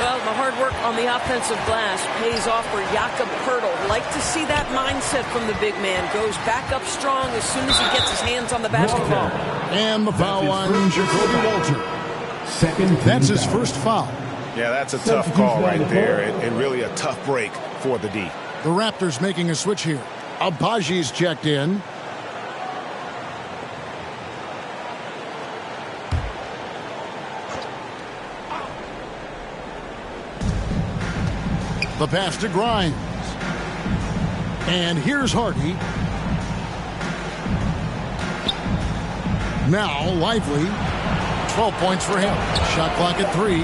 Well, the hard work on the offensive glass pays off for Jakob Pirtle. Like to see that mindset from the big man. Goes back up strong as soon as he gets his hands on the basketball. And the foul line, Jacoby Walter. That's his first foul. Yeah, that's a tough call right there. And really a tough break for the D. The Raptors making a switch here. Abaji's checked in. The pass to Grimes. And here's Hardy. Now Lively. 12 points for him. Shot clock at 3.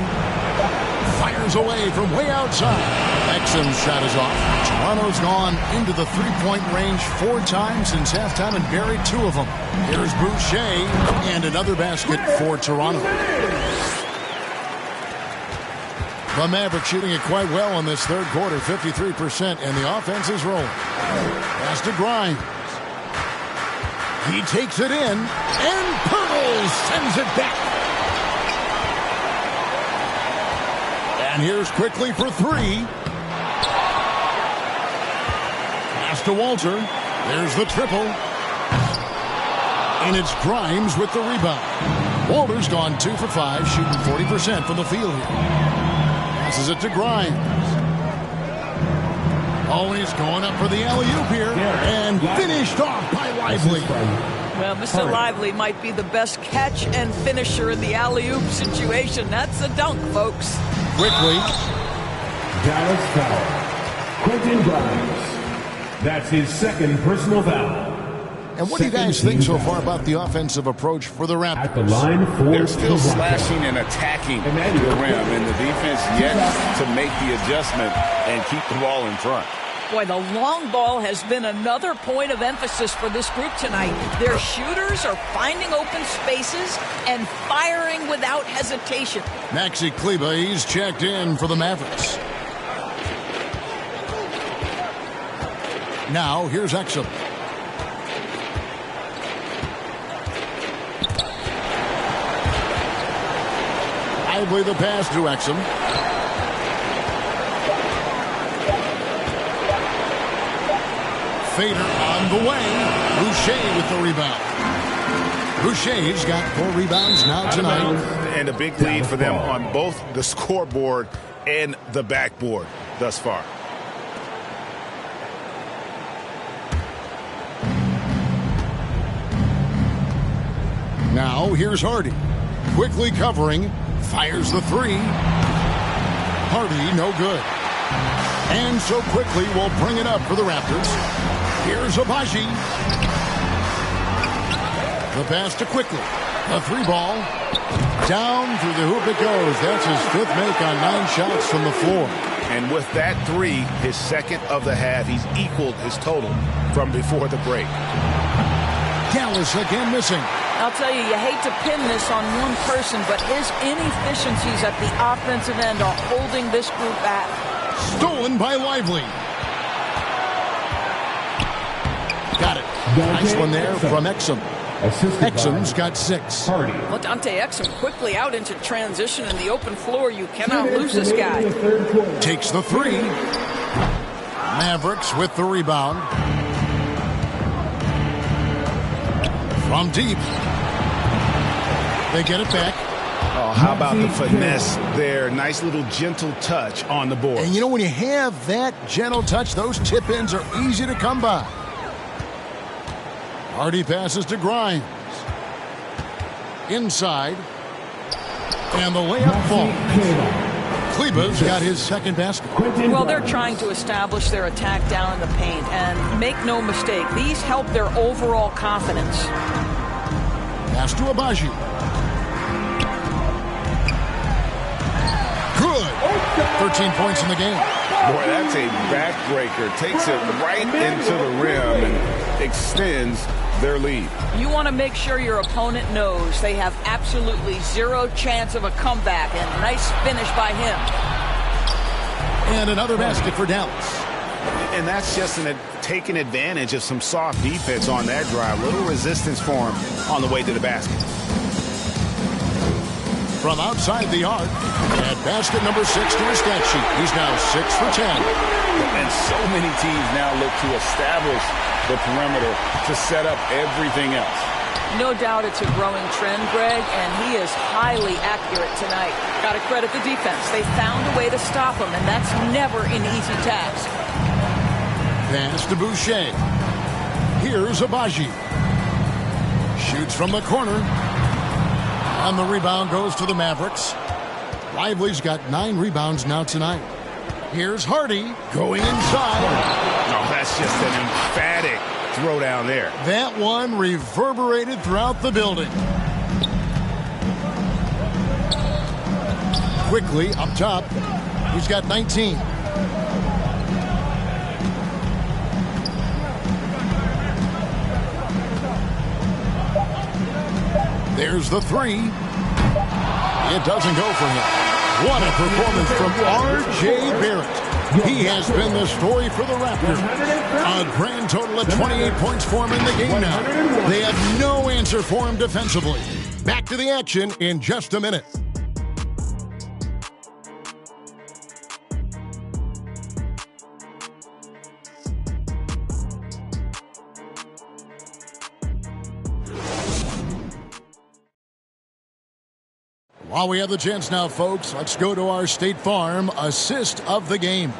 Fires away from way outside. Exum's shot is off. Toronto's gone into the three-point range 4 times since halftime and buried 2 of them. Here's Boucher and another basket for Toronto. The Maverick shooting it quite well in this third quarter, 53%, and the offense is rolling. Pass to Grimes. He takes it in, and Pirtle sends it back. And here's Quickly for 3. Pass to Walter. There's the triple. And it's Grimes with the rebound. Walter's gone 2 for 5, shooting 40% from the field here. Passes it to Grimes. Oh, he's going up for the alley-oop here. And finished off by Lively. Well, Mr. Lively might be the best catch and finisher in the alley-oop situation. That's a dunk, folks. Quickly. Dallas foul. Quentin Grimes. That's his second personal foul. And what do you guys think so far about the offensive approach for the Raptors? At the line for They're still slashing and attacking the rim, and the defense yet to make the adjustment and keep the ball in front. Boy, the long ball has been another point of emphasis for this group tonight. Their shooters are finding open spaces and firing without hesitation. Maxi Kleber, he's checked in for the Mavericks. Now, here's Exum. Lively the pass to Exum. Fader on the way. Boucher with the rebound. Boucher's got 4 rebounds now tonight. And a big lead for them on both the scoreboard and the backboard thus far. Now here's Hardy. Quickly covering. Fires the 3. Hardy, no good. And so Quickly will bring it up for the Raptors. Here's Abaji. The pass to Quickly. A 3 ball. Down through the hoop it goes. That's his 5th make on 9 shots from the floor. And with that 3, his second of the half, he's equaled his total from before the break. Dallas again missing. I'll tell you, you hate to pin this on one person, but his inefficiencies at the offensive end are holding this group back. Stolen by Lively. Got it. Nice one there from Exum. Exum's got 6. Well, Dante Exum quickly out into transition in the open floor. You cannot lose this guy. Takes the 3. Mavericks with the rebound. From deep. They get it back. Oh, how about the finesse there? Nice little gentle touch on the board. And you know, when you have that gentle touch, those tip-ins are easy to come by. Hardy passes to Grimes. Inside. And the layup falls. Kleba's got his second basket. Well, they're trying to establish their attack down in the paint. And make no mistake, these help their overall confidence. Pass to Abaji. Good. 13 points in the game. Boy, that's a backbreaker. Takes it right into the rim and extends their lead. You want to make sure your opponent knows they have absolutely zero chance of a comeback, and nice finish by him. And another basket for Dallas. And that's just taking advantage of some soft defense on that drive. Little resistance for him on the way to the basket. From outside the arc, and basket number 6 to his stat sheet. He's now 6 for 10. And so many teams now look to establish the perimeter to set up everything else. No doubt it's a growing trend, Greg, and he is highly accurate tonight. Got to credit the defense. They found a way to stop him, and that's never an easy task. Pass to Boucher. Here's Abaji. Shoots from the corner. And the rebound goes to the Mavericks. Lively's got 9 rebounds now tonight. Here's Hardy going inside. Oh, that's just an emphatic throw down there. That one reverberated throughout the building. Quickly up top. He's got 19. There's the 3. It doesn't go for him. What a performance from R.J. Barrett. He has been the story for the Raptors. A grand total of 28 points for him in the game now. They have no answer for him defensively. Back to the action in just a minute. While we have the chance now, folks, let's go to our State Farm assist of the game.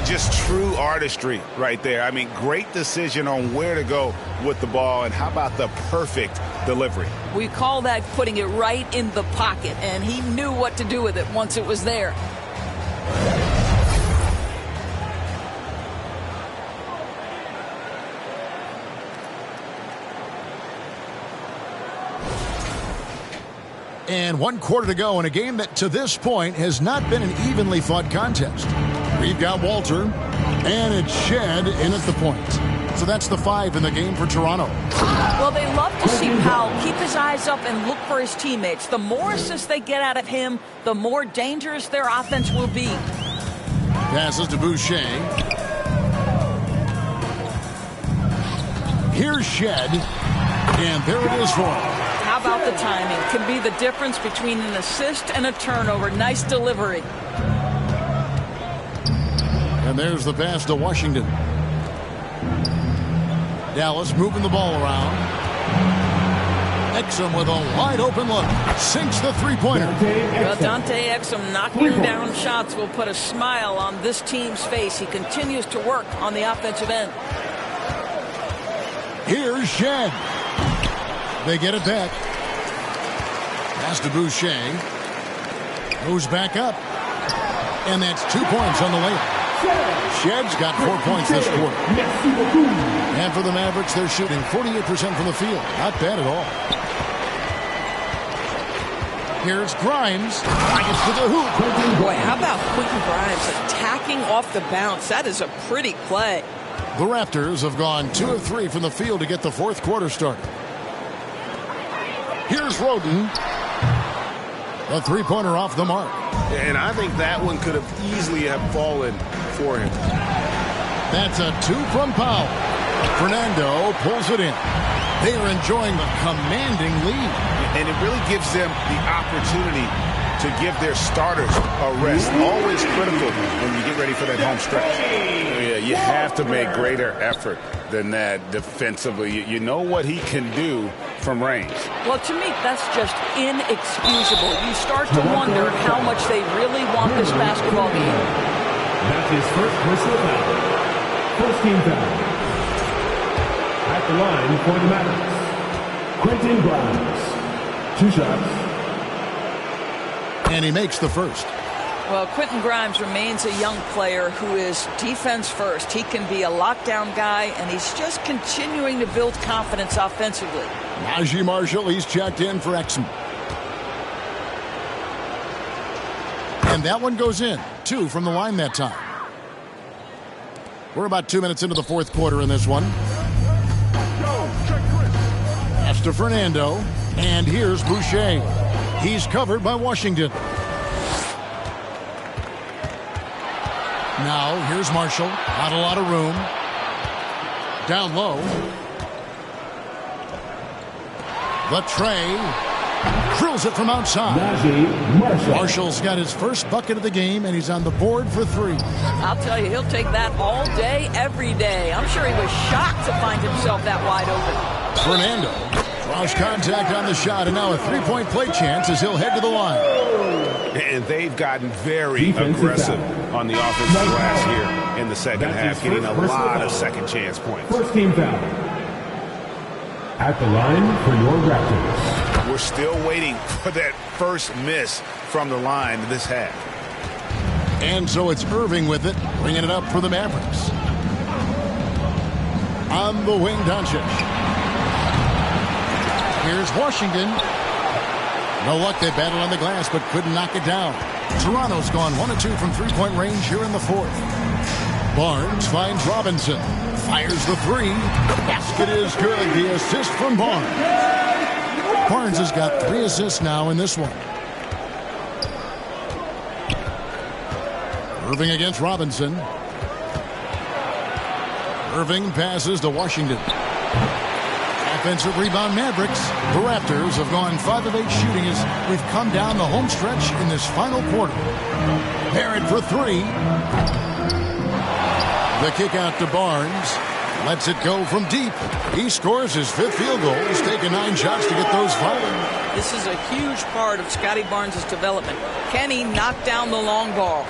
Just true artistry right there. I mean, great decision on where to go with the ball, and how about the perfect delivery? We call that putting it right in the pocket, and he knew what to do with it once it was there. And 1 quarter to go in a game that to this point has not been an evenly fought contest. We've got Walter, and it's Shed in at the point. So that's the 5 in the game for Toronto. Well, they love to see Powell keep his eyes up and look for his teammates. The more assists they get out of him, the more dangerous their offense will be. Passes to Boucher. Here's Shed, and there it is for him. How about the timing? Can be the difference between an assist and a turnover. Nice delivery. And there's the pass to Washington. Dallas moving the ball around. Exum with a wide open look. Sinks the three-pointer. Well, Dante Exum knocking down shots will put a smile on this team's face. He continues to work on the offensive end. Here's Shed. They get it back. Pass to Boucher. Moves back up. And that's 2 points on the layup. Shed's got 4 points this quarter. And for the Mavericks, they're shooting 48% from the field. Not bad at all. Here's Grimes. Gets to the hoop. Boy, how about Quentin Grimes attacking off the bounce? That is a pretty play. The Raptors have gone 2 of 3 from the field to get the fourth quarter started. Here's Roden. A three-pointer off the mark. And I think that one could have easily have fallen for him. That's a 2 from Powell. Fernando pulls it in. They are enjoying the commanding lead. And it really gives them the opportunity to give their starters a rest. Always critical when you get ready for that home stretch. Yeah, you have to make greater effort than that defensively. You know what he can do from range. Well, to me, that's just inexcusable. You start to wonder how much they really want this basketball game. That's his first personal foul. First team foul. At the line for the Mavericks, Quentin Grimes. 2 shots. And he makes the first. Well, Quentin Grimes remains a young player who is defense first. He can be a lockdown guy, and he's just continuing to build confidence offensively. Najee Marshall, he's checked in for Exum. And that one goes in. 2 from the line that time. We're about 2 minutes into the fourth quarter in this one. Pass to Fernando. And here's Boucher. He's covered by Washington. Now, here's Marshall. Not a lot of room. Down low. The tray. Drills it from outside. Marshall's got his first bucket of the game, and he's on the board for 3. I'll tell you, he'll take that all day, every day. I'm sure he was shocked to find himself that wide open. Fernando draws contact on the shot, and now a three-point play chance as he'll head to the line. And they've gotten very aggressive on the offensive glass here in the second half, getting a lot of second chance points. First team foul. At the line for your Raptors. We're still waiting for that first miss from the line this half. And so it's Irving with it, bringing it up for the Mavericks. On the wing, Doncic. Here's Washington. No luck, they battled on the glass, but couldn't knock it down. Toronto's gone 1 of 2 from three-point range here in the fourth. Barnes finds Robinson. Fires the 3. Basket is good. The assist from Barnes. Barnes has got 3 assists now in this one. Irving against Robinson. Irving passes to Washington. Offensive rebound Mavericks. The Raptors have gone 5 of 8 shooting as we've come down the home stretch in this final quarter. Barrett for 3. The kick out to Barnes. Lets it go from deep. He scores his 5th field goal. He's taken 9 shots to get those 5. This is a huge part of Scotty Barnes' development. Can he knock down the long ball?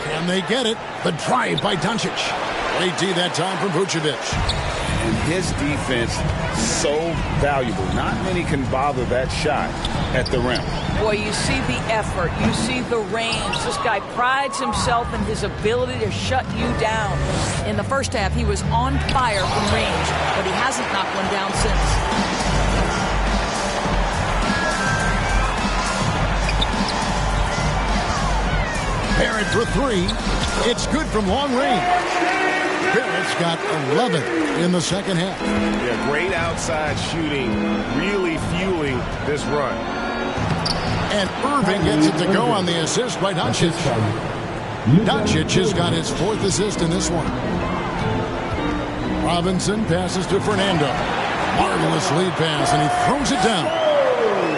Can they get it? The drive by Doncic. Great D that time from Vucevic. And his defense so valuable. Not many can bother that shot at the rim. Boy, you see the effort. You see the range. This guy prides himself in his ability to shut you down. In the first half, he was on fire from range, but he hasn't knocked one down since. Barrett for 3. It's good from long range. Barrett's got 11 in the second half. Yeah, great outside shooting, really fueling this run. And Irving gets it to go on the assist by Doncic. Doncic has got his 4th assist in this one. Robinson passes to Fernando. Marvelous lead pass, and he throws it down.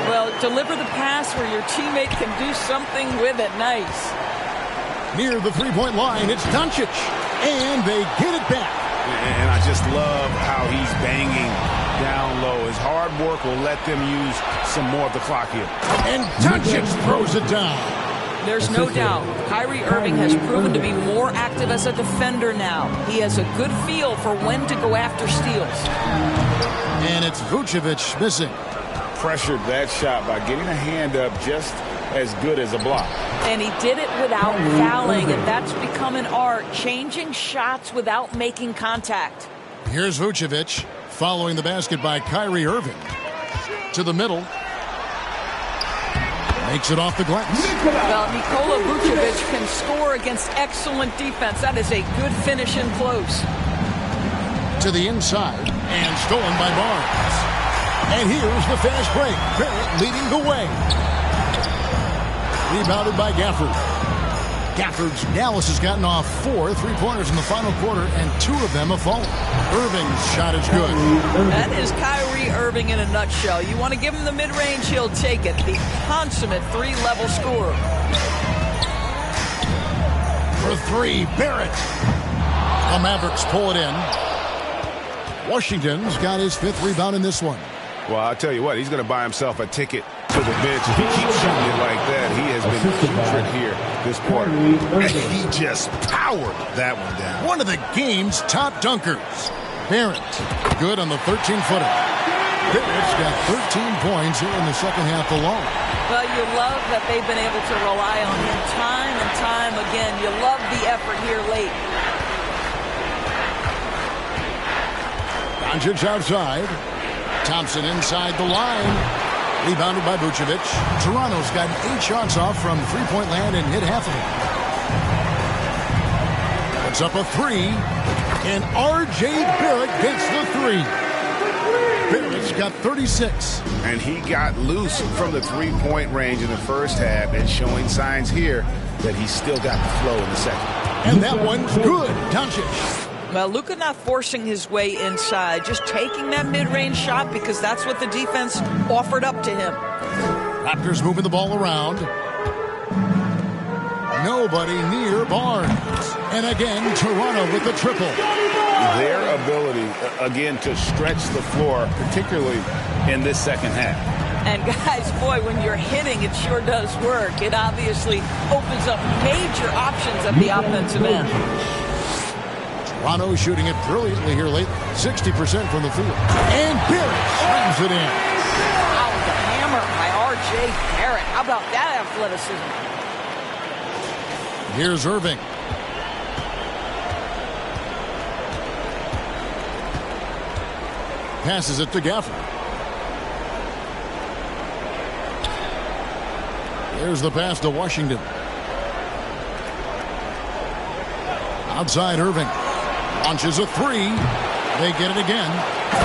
Well, deliver the pass where your teammate can do something with it. Nice. Near the three-point line, it's Doncic. And they get it back. And I just love how he's banging down low. His hard work will let them use some more of the clock here. And Doncic throws it down. There's no doubt. Kyrie Irving has proven to be more active as a defender now. He has a good feel for when to go after steals. And it's Vucevic missing. Pressured that shot by getting a hand up just as good as a block. And he did it without fouling, and that's become an art, changing shots without making contact. Here's Vucevic following the basket by Kyrie Irving. To the middle. Makes it off the glass. Well, Nikola Vucevic Vucevic can score against excellent defense. That is a good finish in close. To the inside, and stolen by Barnes. And here's the fast break. Barrett leading the way. Rebounded by Gafford. Gafford's Dallas has gotten off 4 3-pointers in the final quarter, and 2 of them have fallen. Irving's shot is good. That is Kyrie Irving in a nutshell. You want to give him the mid-range, he'll take it. The consummate 3-level scorer. For 3, Barrett. The Mavericks pull it in. Washington's got his 5th rebound in this one. Well, I'll tell you what, he's going to buy himself a ticket to the bench. If he keeps shooting it like that, he has been putrid here this quarter. He just powered that one down. One of the game's top dunkers. Barrett, good on the 13-footer. Barrett's got 13 points here in the second half alone. Well, you love that they've been able to rely on him time and time again. You love the effort here late. Doncic outside. Thompson inside the line. Rebounded by Vucevic. Toronto's gotten 8 shots off from three-point land and hit half of it. Puts up a 3. And R.J. Barrett gets the 3. Barrett's got 36. And he got loose from the three-point range in the first half and showing signs here that he's still got the flow in the second. And that one's good. Doncic. Well, Luka not forcing his way inside, just taking that mid-range shot because that's what the defense offered up to him. Raptors moving the ball around. Nobody near Barnes. And again, Toronto with the triple. Their ability, again, to stretch the floor, particularly in this second half. And guys, boy, when you're hitting, it sure does work. It obviously opens up major options at the offensive end. Toronto shooting it brilliantly here late. 60% from the field. And Barrett slams it in. Wow, the hammer by R.J. Barrett. How about that athleticism? Here's Irving. Passes it to Gafford. There's the pass to Washington. Outside Irving. Launches a 3. They get it again.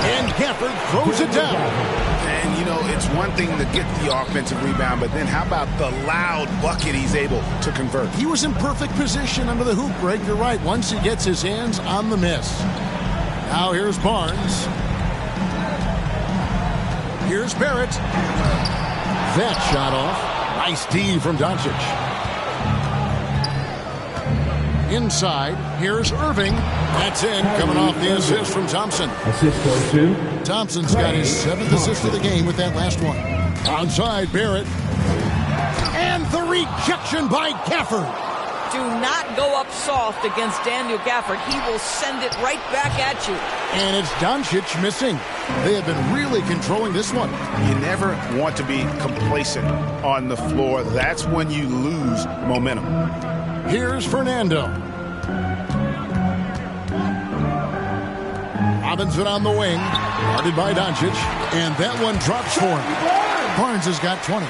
And Gafford throws it down. And, you know, it's one thing to get the offensive rebound, but then how about the loud bucket he's able to convert? He was in perfect position under the hoop break. You're right. Once he gets his hands on the miss. Now here's Barnes. Here's Barrett. That shot off. Nice D from Doncic. Inside, here's Irving. That's in, coming off the assist from Thompson. Assist goes to Thompson's got his 7th assist of the game with that last one. Outside, Barrett. And the rejection by Gafford. Do not go up soft against Daniel Gafford. He will send it right back at you. And it's Doncic missing. They have been really controlling this one. You never want to be complacent on the floor. That's when you lose momentum. Here's Fernando. Robinson on the wing. Guarded by Doncic. And that one drops for him. Barnes has got 20.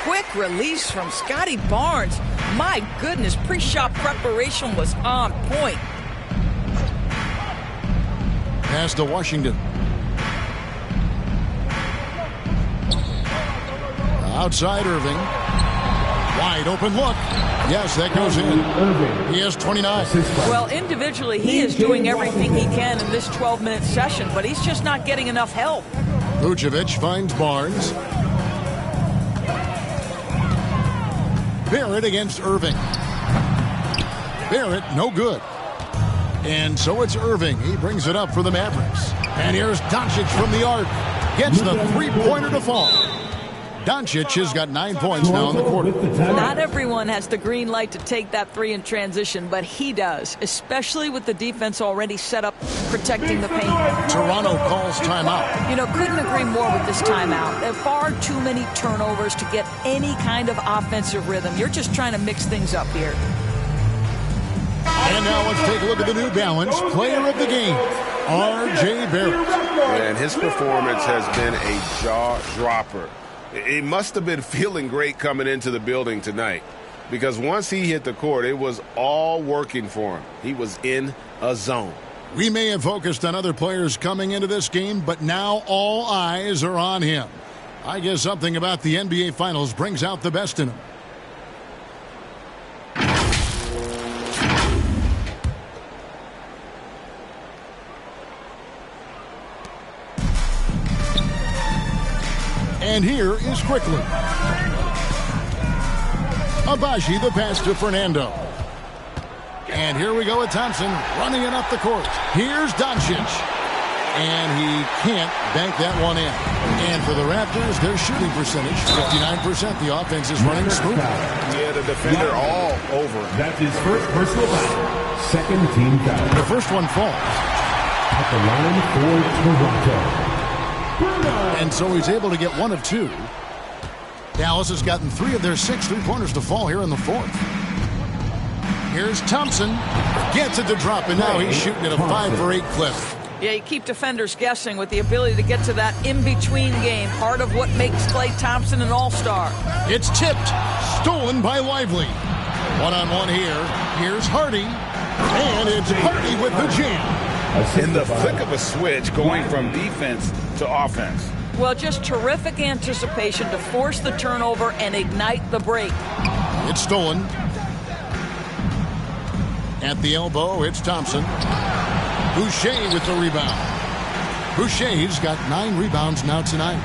Quick release from Scotty Barnes. My goodness, pre-shot preparation was on point. Pass to Washington. Outside Irving. Wide open look. Yes, that goes in. He has 29. Well, individually, he is doing everything he can in this 12-minute session, but he's just not getting enough help. Vucevic finds Barnes. Barrett against Irving. Barrett, no good. And so it's Irving. He brings it up for the Mavericks. And here's Doncic from the arc. Gets the three-pointer to fall. Doncic has got 9 points now in the quarter. Not everyone has the green light to take that 3 in transition, but he does, especially with the defense already set up protecting the paint. Toronto calls timeout. You know, couldn't agree more with this timeout. There are far too many turnovers to get any kind of offensive rhythm. You're just trying to mix things up here. And now let's take a look at the New Balance player of the game, R.J. Barrett. And his performance has been a jaw-dropper. He must have been feeling great coming into the building tonight. because once he hit the court, it was all working for him. He was in a zone. We may have focused on other players coming into this game, but now all eyes are on him. I guess something about the NBA Finals brings out the best in him. And here is quickly. Abaji, the pass to Fernando. And here we go with Thompson running it up the court. Here's Doncic. And he can't bank that one in. And for the Raptors, their shooting percentage, 59%. The offense is running smooth. Yeah, the defender all over. That's his first personal foul. Second team foul. The first one falls. At the line for Toronto. And so he's able to get one of two. Dallas has gotten 3 of their 6 3-pointers to fall here in the fourth. Here's Thompson. Gets it to drop, and now he's shooting at a 5 for 8 clip. Yeah, you keep defenders guessing with the ability to get to that in-between game. Part of what makes Klay Thompson an all-star. It's tipped. Stolen by Lively. One-on-one here. Here's Hardy. And it's Hardy with the jam. In the flick of a switch, going from defense to offense. Well, just terrific anticipation to force the turnover and ignite the break. It's stolen. At the elbow, it's Thompson. Boucher with the rebound. Boucher's got 9 rebounds now tonight.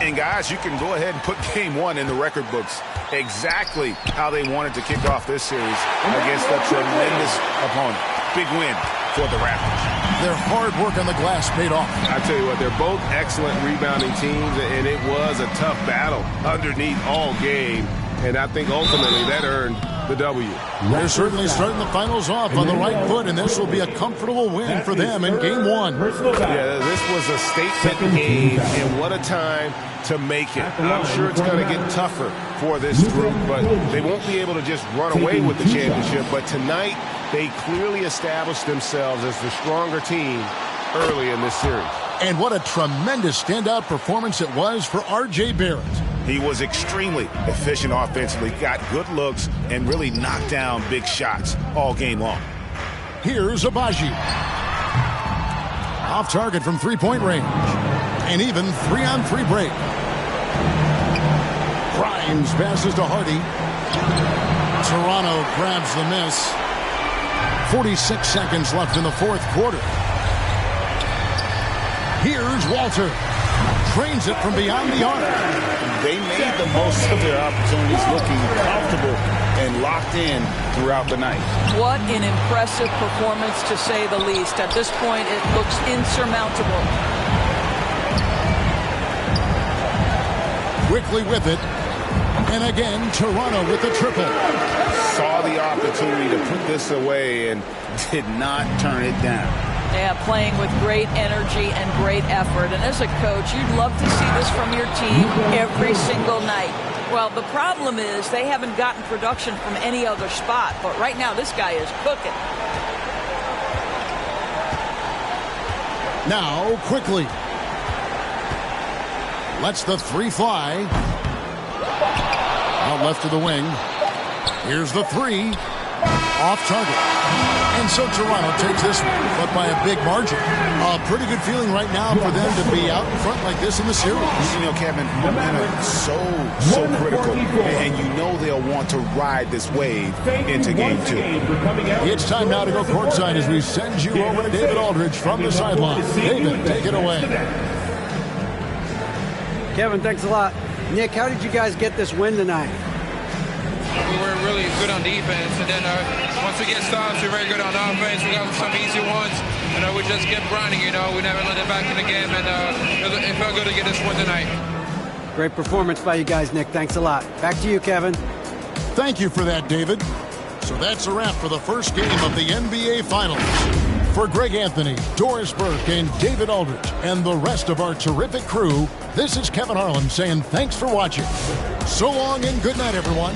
And guys, you can go ahead and put game 1 in the record books. Exactly how they wanted to kick off this series against a tremendous opponent. Big win for the Raptors. Their hard work on the glass paid off. I tell you what, they're both excellent rebounding teams, and it was a tough battle underneath all game. And I think ultimately that earned the W. They're certainly starting the finals off on the right foot, and this will be a comfortable win for them in game 1. Yeah, this was a statement game, and what a time to make it. I'm sure it's going to get tougher for this group, but they won't be able to just run away with the championship. But tonight, they clearly established themselves as the stronger team early in this series. And what a tremendous standout performance it was for R.J. Barrett. He was extremely efficient offensively, got good looks, and really knocked down big shots all game long. Here's Abaji. Off target from three-point range. And even 3-on-3 break. Grimes passes to Hardy. Toronto grabs the miss. 46 seconds left in the fourth quarter. Here's Walter. Trains it from beyond the arc. They made the most of their opportunities, looking comfortable and locked in throughout the night. What an impressive performance, to say the least. At this point, it looks insurmountable. Quickly with it. And again, Toronto with the triple. Saw the opportunity to put this away and did not turn it down. Yeah, playing with great energy and great effort. And as a coach, you'd love to see this from your team every single night. Well, the problem is they haven't gotten production from any other spot. But right now, this guy is cooking. Now, quickly. Lets the 3 fly. Out left to the wing. Here's the 3. Off target. And so Toronto takes this one, but by a big margin. A pretty good feeling right now for them to be out in front like this in the series. You know, Kevin, momentum is so critical, and you know they'll want to ride this wave into game 2. It's time now to go courtside as we send you over to David Aldridge from the sideline. David, take it away. Kevin, thanks a lot. Nick, how did you guys get this win tonight? We were really good on defense, and then once we get stops, we're very good on offense. We got some easy ones, and we just kept grinding, you know. We never let it back in the game, and it felt good to get this win tonight. Great performance by you guys, Nick. Thanks a lot. Back to you, Kevin. Thank you for that, David. So that's a wrap for the first game of the NBA Finals. For Greg Anthony, Doris Burke, and David Aldridge, and the rest of our terrific crew, this is Kevin Harlan saying thanks for watching. So long and good night, everyone.